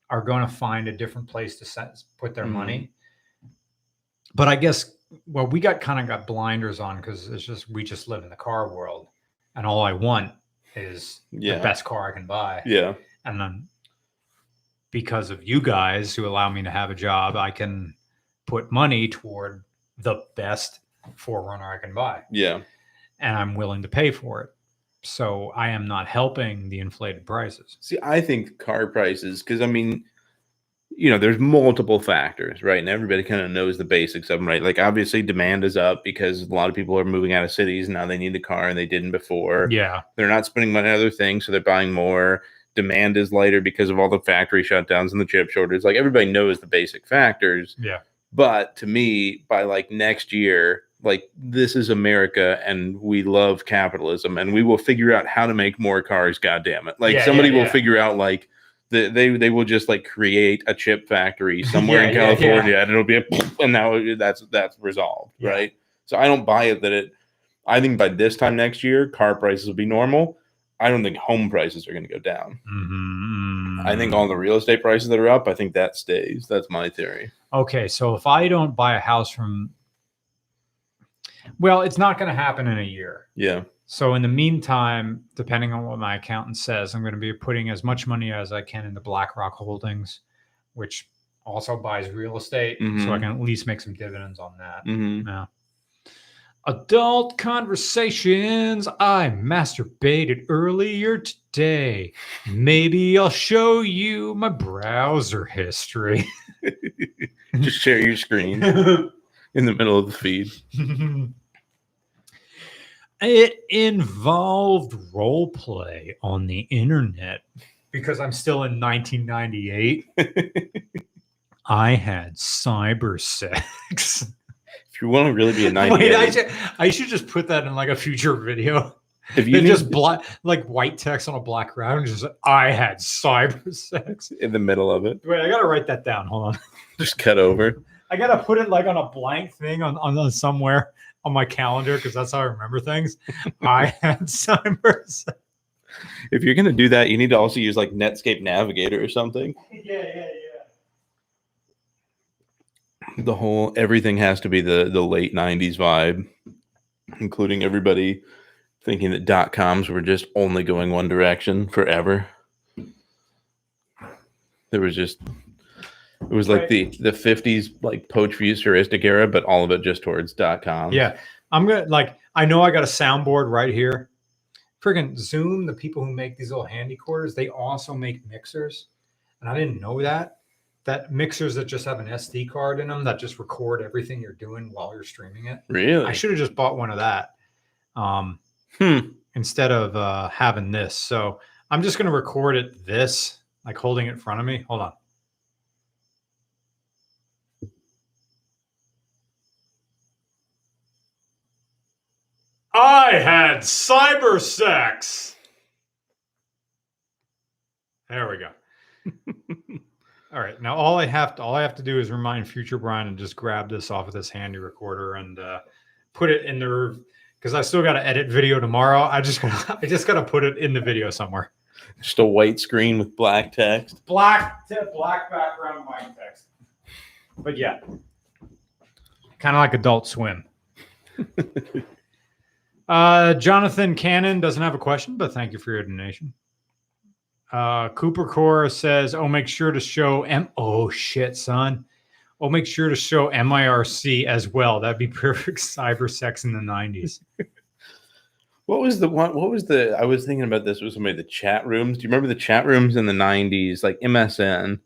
are going to find a different place to put their money. But I guess, well, we got blinders on because we just live in the car world and all I want is the best car I can buy. Yeah. And then because of you guys who allow me to have a job, I can put money toward the best 4Runner I can buy. Yeah. And I'm willing to pay for it. So I am not helping the inflated prices. See, I think car prices, because I mean, there's multiple factors, right? And everybody kind of knows the basics of them, right? Like obviously demand is up because a lot of people are moving out of cities. Now they need a car and they didn't before. Yeah. They're not spending money on other things, so they're buying more. Demand is lighter because of all the factory shutdowns and the chip shortage. Like everybody knows the basic factors. Yeah. But to me, by like next year, like this is America and we love capitalism and we will figure out how to make more cars. God damn it. Like somebody will figure out like they will just like create a chip factory somewhere in California and it'll be and now that's resolved. Yeah. Right. So I don't buy it I think by this time next year, car prices will be normal. I don't think home prices are going to go down. Mm-hmm. I think all the real estate prices that are up, I think that stays. That's my theory. Okay. So if I don't buy a house well, it's not going to happen in a year. Yeah. So in the meantime, depending on what my accountant says, I'm going to be putting as much money as I can into BlackRock Holdings, which also buys real estate. So I can at least make some dividends on that. Yeah. Adult conversations. I masturbated earlier today. Maybe I'll show you my browser history. Just share your screen in the middle of the feed. It involved role play on the internet because I'm still in 1998. I had cyber sex. If you want to really be a 98, wait, I should just put that in like a future video. If you just like white text on a black ground, just I had cyber sex in the middle of it. Wait, I gotta write that down. Hold on. Just cut over. I gotta put it like on a blank thing on somewhere on my calendar because that's how I remember things. I had cyber sex. If you're gonna do that, you need to also use like Netscape Navigator or something. Yeah. The whole everything has to be the late 90s vibe, including everybody thinking that .coms were just only going one direction forever. It was like the 50s like post-futuristic era, but all of it just towards .com. Yeah. I know I got a soundboard right here. Friggin' Zoom, the people who make these little handy quarters, they also make mixers. And I didn't know that mixers that just have an SD card in them that just record everything you're doing while you're streaming it. Really? I should have just bought one of that instead of having this. So I'm just going to record it like holding it in front of me. Hold on. I had cyber sex. There we go. All right. Now all I have to do is remind future Brian and just grab this off of this handy recorder and put it in the because I still got to edit video tomorrow. I just got to put it in the video somewhere. Just a white screen with black text. Black background, white text. But yeah, kind of like Adult Swim. Jonathan Cannon doesn't have a question, but thank you for your donation. Cooper Core says, make sure to show oh shit, son. Make sure to show MIRC as well. That'd be perfect cyber sex in the 90s. What was I was thinking about this with somebody, the chat rooms. Do you remember the chat rooms in the 90s? Like MSN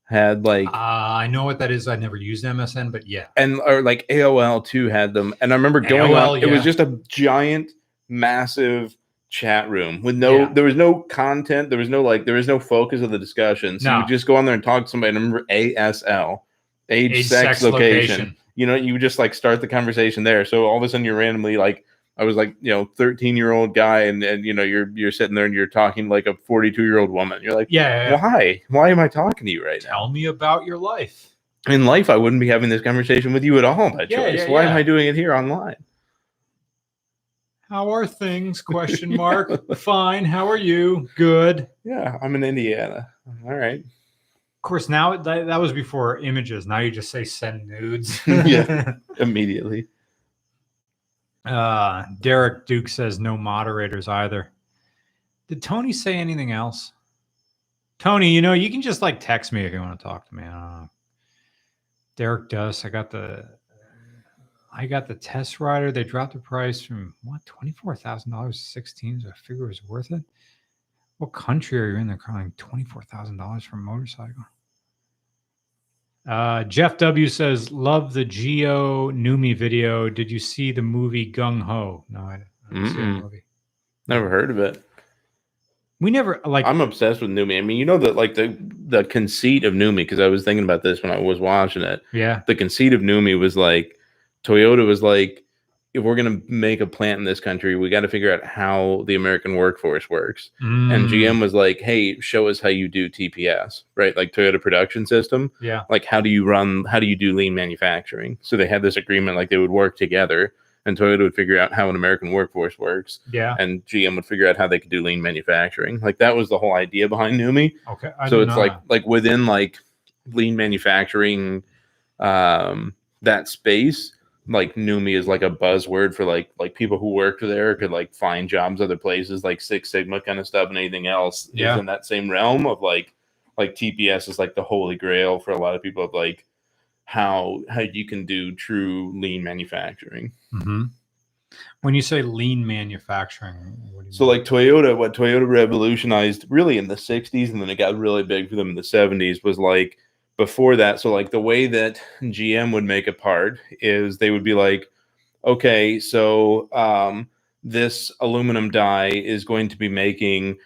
had like I know what that is. I never used MSN, but yeah. And or like AOL too had them. And I remember going on, it was just a giant, massive chat room with there was no content, there was no focus of the discussion. So you would just go on there and talk to somebody. And I remember ASL, age, sex, location. You would just like start the conversation there. So all of a sudden you're randomly like, I was like, 13-year-old guy, and you're sitting there and you're talking like a 42-year-old woman. You're like, why? Why am I talking to you right now? Tell me about your life. In life, I wouldn't be having this conversation with you at all by choice. Why am I doing it here online? How are things? ? Fine. How are you? Good. Yeah, I'm in Indiana. All right. Of course, now that was before images. Now you just say send nudes. Yeah, immediately. Derek Duke says no moderators either. Did Tony say anything else? Tony, you can just like text me if you want to talk to me. I don't know. Derek does. I got the test rider. They dropped the price from $24,000 to 16. So I figure it was worth it. What country are you in? They're calling $24,000 for a motorcycle. Jeff W says, "Love the Geo Numi video. Did you see the movie Gung Ho?" No, I didn't see the movie. Never heard of it. We never like. I'm obsessed with Numi. I mean, you know that like the conceit of Numi, because I was thinking about this when I was watching it. Yeah. The conceit of Numi was like Toyota was like, if we're gonna make a plant in this country, we got to figure out how the American workforce works. And GM was like, hey, show us how you do TPS, right? Like Toyota Production System. Yeah. Like how do you do lean manufacturing? So they had this agreement, like they would work together. And Toyota would figure out how an American workforce works. Yeah. And GM would figure out how they could do lean manufacturing. Like that was the whole idea behind Numi. Okay. So it's like within like lean manufacturing, that space, like Numi is like a buzzword for like people who worked there could like find jobs other places, like Six Sigma kind of stuff, and anything else is in that same realm of like TPS is like the holy grail for a lot of people of like how you can do true lean manufacturing. Mm-hmm. When you say lean manufacturing, what do you mean? Like Toyota, what Toyota revolutionized really in the 60s, and then it got really big for them in the 70s, was like before that. So like the way that GM would make a part is they would be like, okay, so this aluminum die is going to be making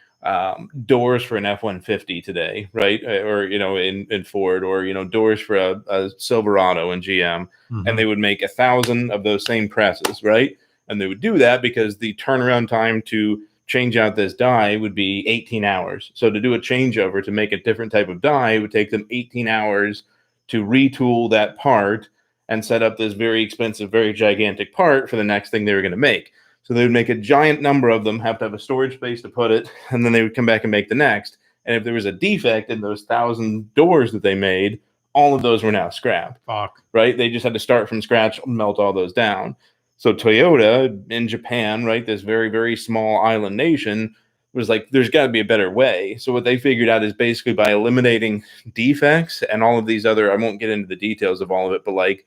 doors for an F-150 today, right? Or, in Ford, or, doors for a Silverado in GM. Mm-hmm. And they would make 1,000 of those same presses, right? And they would do that because the turnaround time to change out this die would be 18 hours. So to do a changeover to make a different type of die, it would take them 18 hours to retool that part and set up this very expensive, very gigantic part for the next thing they were going to make. So they would make a giant number of them, have to have a storage space to put it, and then they would come back and make the next. And if there was a defect in those 1,000 doors that they made, all of those were now scrapped. Fuck. Right? They just had to start from scratch, melt all those down. So Toyota in Japan, right, this very, very small island nation, was like, there's got to be a better way. So what they figured out is basically by eliminating defects and all of these other, I won't get into the details of all of it, but like,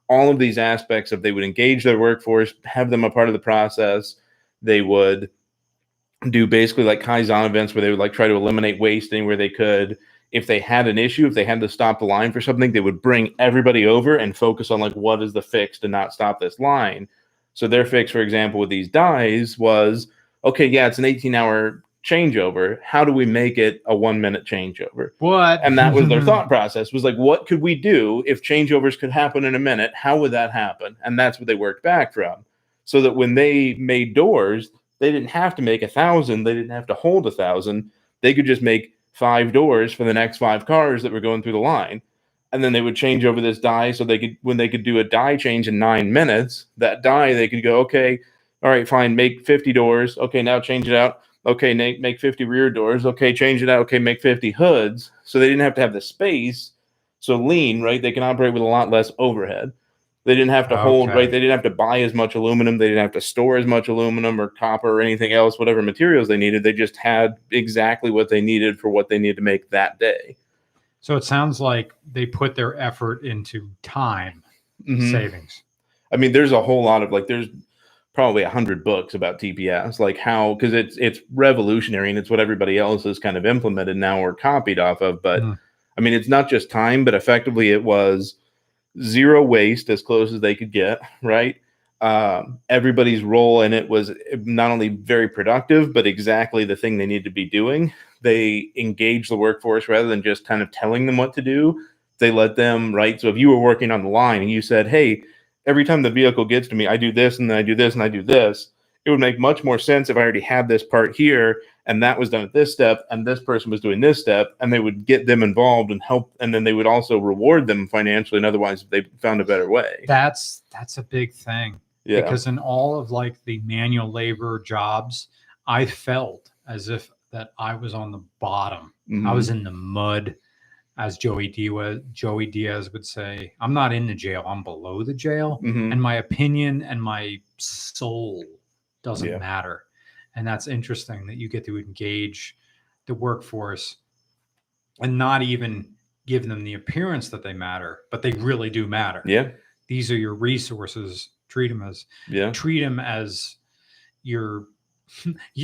all of these aspects of they would engage their workforce, have them a part of the process. They would do basically like Kaizen events where they would like try to eliminate waste anywhere they could. If they had an issue, if they had to stop the line for something, they would bring everybody over and focus on like, what is the fix to not stop this line? So their fix, for example, with these dies was, okay, yeah, it's an 18-hour changeover. How do we make it a 1-minute changeover? What? And that was their thought process, was like, what could we do if changeovers could happen in a minute? How would that happen? And that's what they worked back from. So that when they made doors, they didn't have to make 1,000. They didn't have to hold 1,000. They could just make 5 doors for the next 5 cars that were going through the line. And then they would change over this die so they could, when they could do a die change in 9 minutes, that die, they could go, okay, all right, fine, make 50 doors. Okay, now change it out. Okay, make 50 rear doors. Okay, change it out. Okay, make 50 hoods. So they didn't have to have the space. So lean, right? They can operate with a lot less overhead. They didn't have to hold, right? They didn't have to buy as much aluminum. They didn't have to store as much aluminum or copper or anything else, whatever materials they needed. They just had exactly what they needed for what they needed to make that day. So it sounds like they put their effort into time savings. I mean, there's a whole lot of like, there's probably 100 books about TPS, like how, because it's revolutionary and it's what everybody else has kind of implemented now or copied off of. But I mean, it's not just time, but effectively it was zero waste as close as they could get, right? Everybody's role in it was not only very productive, but exactly the thing they need to be doing. They engage the workforce rather than just kind of telling them what to do. They let them, right? So if you were working on the line and you said, hey, every time the vehicle gets to me, I do this and then I do this and I do this, it would make much more sense if I already had this part here and that was done at this step and this person was doing this step, and they would get them involved and help, and then they would also reward them financially and otherwise if they found a better way. That's a big thing. Yeah. Because in all of like the manual labor jobs, I felt as if that I was on the bottom. I was in the mud, as Joey Diaz would say. I'm not in the jail. I'm below the jail. And my opinion and my soul doesn't matter. And that's interesting that you get to engage the workforce and not even give them the appearance that they matter, but they really do matter. Yeah. These are your resources. Treat them as your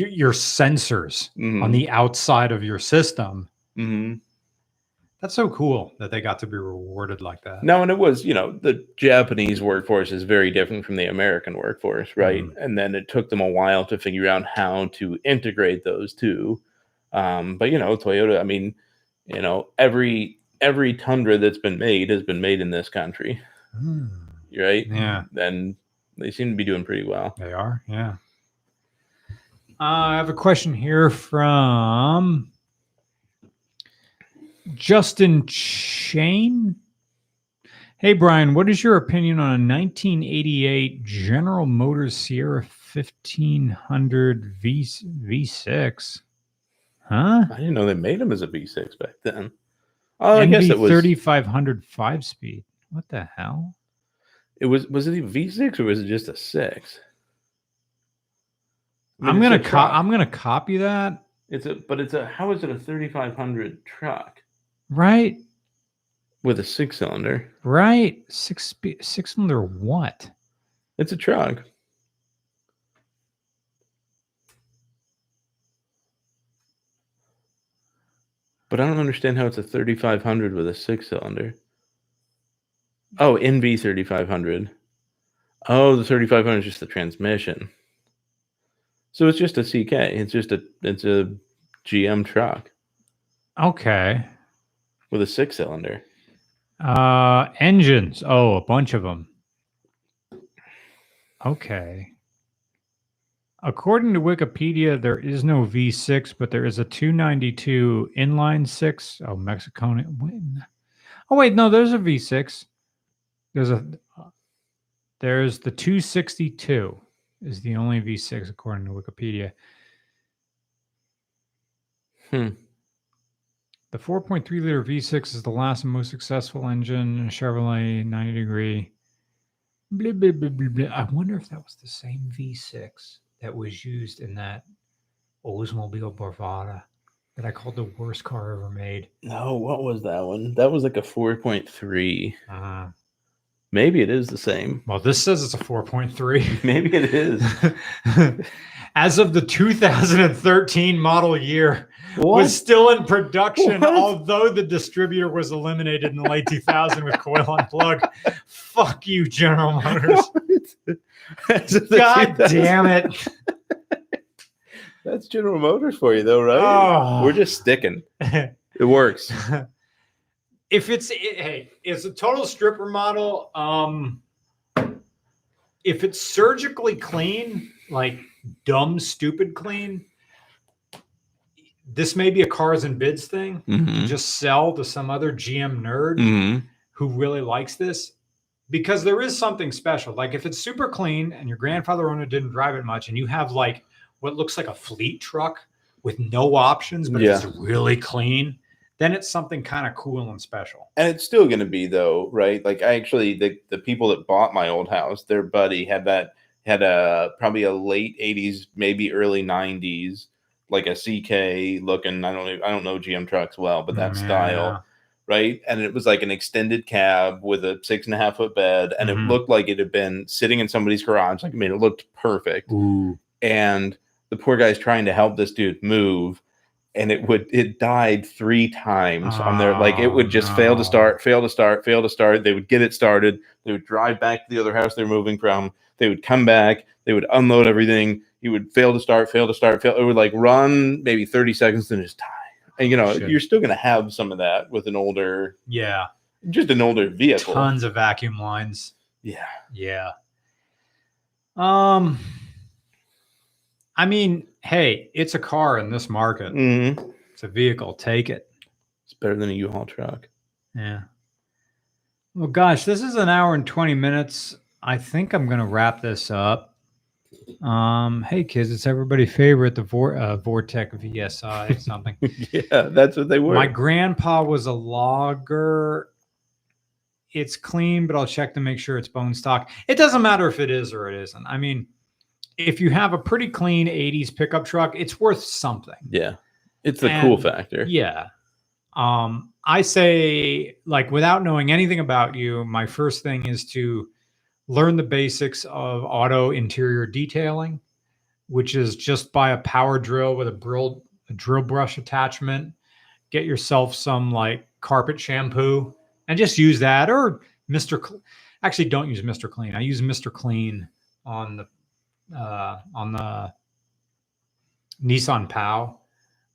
sensors on the outside of your system. That's so cool that they got to be rewarded like that. No, and it was, the Japanese workforce is very different from the American workforce, right? Mhm. And then it took them a while to figure out how to integrate those two. But Toyota, I mean, every Tundra that's been made has been made in this country, right? Yeah, And they seem to be doing pretty well. they are. Yeah. I have a question here from Justin Shane. Hey, Brian, what is your opinion on a 1988 General Motors Sierra 1500 V6? Huh? I didn't know they made them as a V6 back then. Oh, I NV guess it was 3500 5-speed. What the hell? was it a V6 or was it just a 6? I I'm mean, gonna it's a truck. I'm gonna copy that. How is it a 3500 truck Right, with a 6-cylinder? right. 6-cylinder what? It's a truck. But I don't understand how it's a 3500 with a 6-cylinder. Oh, NV 3500. Oh, the 3500 is just the transmission. So it's just a CK. It's a GM truck Okay. with a 6-cylinder. Engines. Oh, a bunch of them. Okay. According to Wikipedia, there is no V6, but there is a 292 inline 6. Oh, Mexiconian. Oh, wait, no, there's a V6. There's the 262 is the only V6 according to Wikipedia. The 4.3 liter V6 is the last and most successful engine, Chevrolet 90 degree. Blah, blah, blah, blah, blah. I wonder if that was the same V6 that was used in that Oldsmobile Bravada that I called the worst car ever made. No, what was that one? That was like a 4.3. Maybe it is the same. Well, this says it's a 4.3. Maybe it is. As of the 2013 model year, What? was still in production, What? although the distributor was eliminated in the late 2000 with coil on plug. Fuck you, General Motors. God damn it. That's General Motors for you, though, right? Oh. We're just sticking. It works. If it's a total stripper model, if it's surgically clean, like dumb, stupid clean, this may be a cars and bids thing. Mm-hmm. Just sell to some other GM nerd Mm-hmm. who really likes this, because there is something special. Like if it's super clean and your grandfather owned it, didn't drive it much, and you have like what looks like a fleet truck with no options, but it's really clean, then it's something kind of cool and special. And it's still going to be, though, right? Like I actually, the people that bought my old house, their buddy had probably a late 80s, maybe early 90s, like a CK looking. I don't know GM trucks well, but that style, right? And it was like an extended cab with a 6.5 foot bed, and it looked like it had been sitting in somebody's garage. Like, I mean, it looked perfect. Ooh. And the poor guy's trying to help this dude move, and it died 3 times on there. Like it would just fail to start. They would get it started. They would drive back to the other house they're moving from. They would come back. They would unload everything. He would fail to start. It would like run maybe 30 seconds and just die. And you're still going to have some of that with an older, just an older vehicle. Tons of vacuum lines. Yeah. I mean, hey, it's a car in this market. Mm-hmm. It's a vehicle. Take it. It's better than a U-Haul truck. Yeah. Well, gosh, this is an hour and 20 minutes. I think I'm going to wrap this up. Hey, kids, it's everybody's favorite, the Vortec VSI something. Yeah, that's what they were. My grandpa was a logger. It's clean, but I'll check to make sure it's bone stock. It doesn't matter if it is or it isn't. I mean, if you have a pretty clean 80s pickup truck, it's worth something. Yeah. It's the cool factor. Yeah. I say, like, without knowing anything about you, my first thing is to learn the basics of auto interior detailing, which is just buy a power drill with a drill brush attachment, get yourself some like carpet shampoo and just use that, or actually don't use Mr. Clean. I use Mr. Clean on the Nissan POW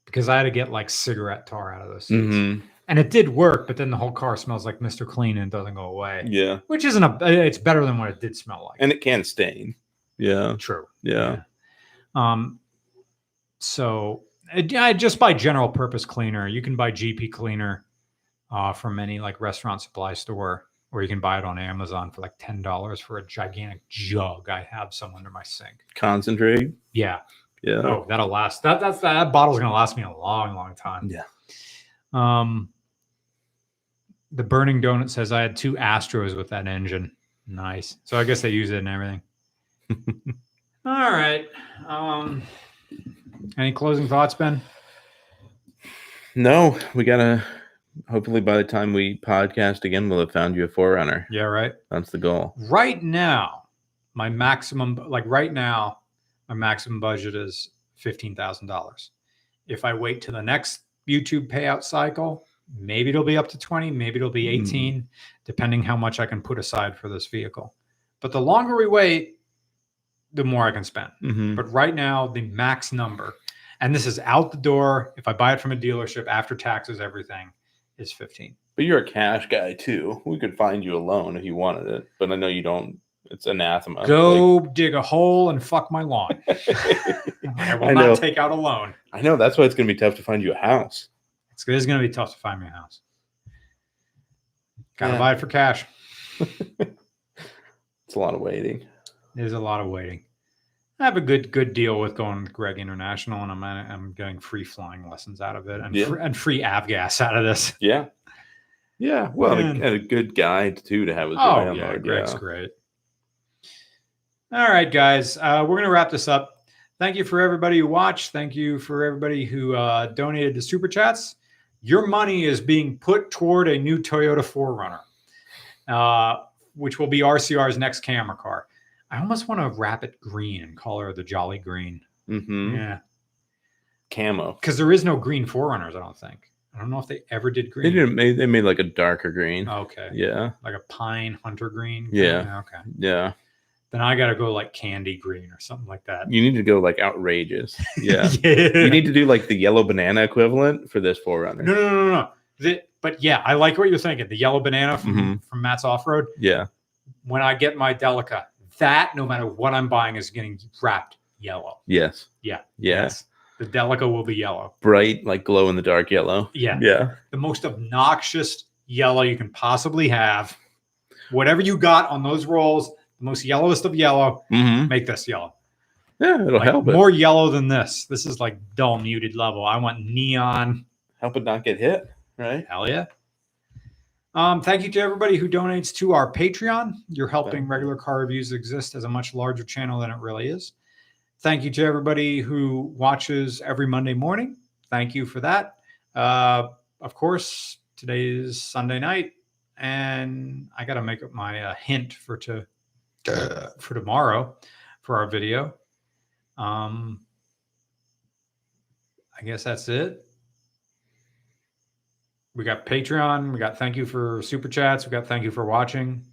because I had to get like cigarette tar out of those seats. Mm-hmm. And it did work, but then the whole car smells like Mr. Clean and doesn't go away. Yeah. Which isn't it's better than what it did smell like. And it can stain. Yeah. True. Yeah. So just buy general purpose cleaner. You can buy GP cleaner from any like restaurant supply store, or you can buy it on Amazon for like $10 for a gigantic jug. I have some under my sink. Concentrate. Yeah. Yeah. Oh, that'll last. That bottle's gonna last me a long, long time. Yeah. The Burning Donut says I had 2 Astros with that engine. Nice. So I guess they use it and everything. All right. Any closing thoughts, Ben? No, we gotta. Hopefully, by the time we podcast again, we'll have found you a 4Runner. Yeah, right. That's the goal. Right now, my maximum budget is $15,000. If I wait to the next YouTube payout cycle, maybe it'll be up to 20, maybe it'll be 18, depending how much I can put aside for this vehicle. But the longer we wait, the more I can spend. Mm-hmm. But right now, the max number, and this is out the door, if I buy it from a dealership after taxes, everything, is 15. But you're a cash guy too. We could find you a loan if you wanted it, but I know you don't. It's anathema. Go dig a hole and fuck my lawn. I will not take out a loan. I know. That's why it's going to be tough to find you a house. It's going to be tough to find me a house. Got to buy it for cash. It's a lot of waiting. There's a lot of waiting. I have a good deal with going with Greg International, and I'm getting free flying lessons out of it, and free avgas out of this. Yeah. Yeah. Well, and a good guy too to have as well. Oh yeah, Greg's great. All right, guys, we're gonna wrap this up. Thank you for everybody who watched. Thank you for everybody who donated to Super Chats. Your money is being put toward a new Toyota 4Runner, which will be RCR's next camera car. I almost want to wrap it green and call her the Jolly Green. Mm-hmm. Yeah. Camo. Because there is no green 4Runners, I don't think. I don't know if they ever did green. They made like a darker green. Okay. Yeah. Like a pine hunter green. Yeah. Okay. Yeah. Then I got to go like candy green or something like that. You need to go like outrageous. Yeah. Yeah. You need to do like the yellow banana equivalent for this 4Runner. No. But yeah, I like what you're thinking. The yellow banana from Matt's Off-Road. Yeah. When I get my Delica, that no matter what I'm buying is getting wrapped yellow. Yes. Yeah. Yeah. Yes. The Delica will be yellow. Bright, like glow in the dark yellow. Yeah. Yeah. The most obnoxious yellow you can possibly have. Whatever you got on those rolls, the most yellowest of yellow, make this yellow. Yeah, it'll help it. More yellow than this. This is like dull muted level. I want neon. Help it not get hit, right? Hell yeah. Thank you to everybody who donates to our Patreon. You're helping Regular Car Reviews exist as a much larger channel than it really is. Thank you to everybody who watches every Monday morning. Thank you for that. Of course, today is Sunday night, and I got to make up my hint for tomorrow for our video. I guess that's it. We got Patreon. We got thank you for Super Chats. We got thank you for watching.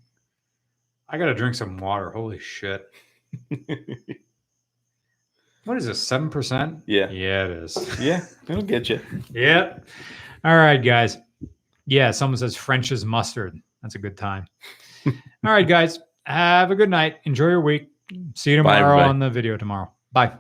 I got to drink some water. Holy shit. What is this, 7%? Yeah. Yeah, it is. Yeah, it'll get you. Yeah. All right, guys. Yeah, someone says French's mustard. That's a good time. All right, guys. Have a good night. Enjoy your week. See you tomorrow on the video tomorrow. Bye.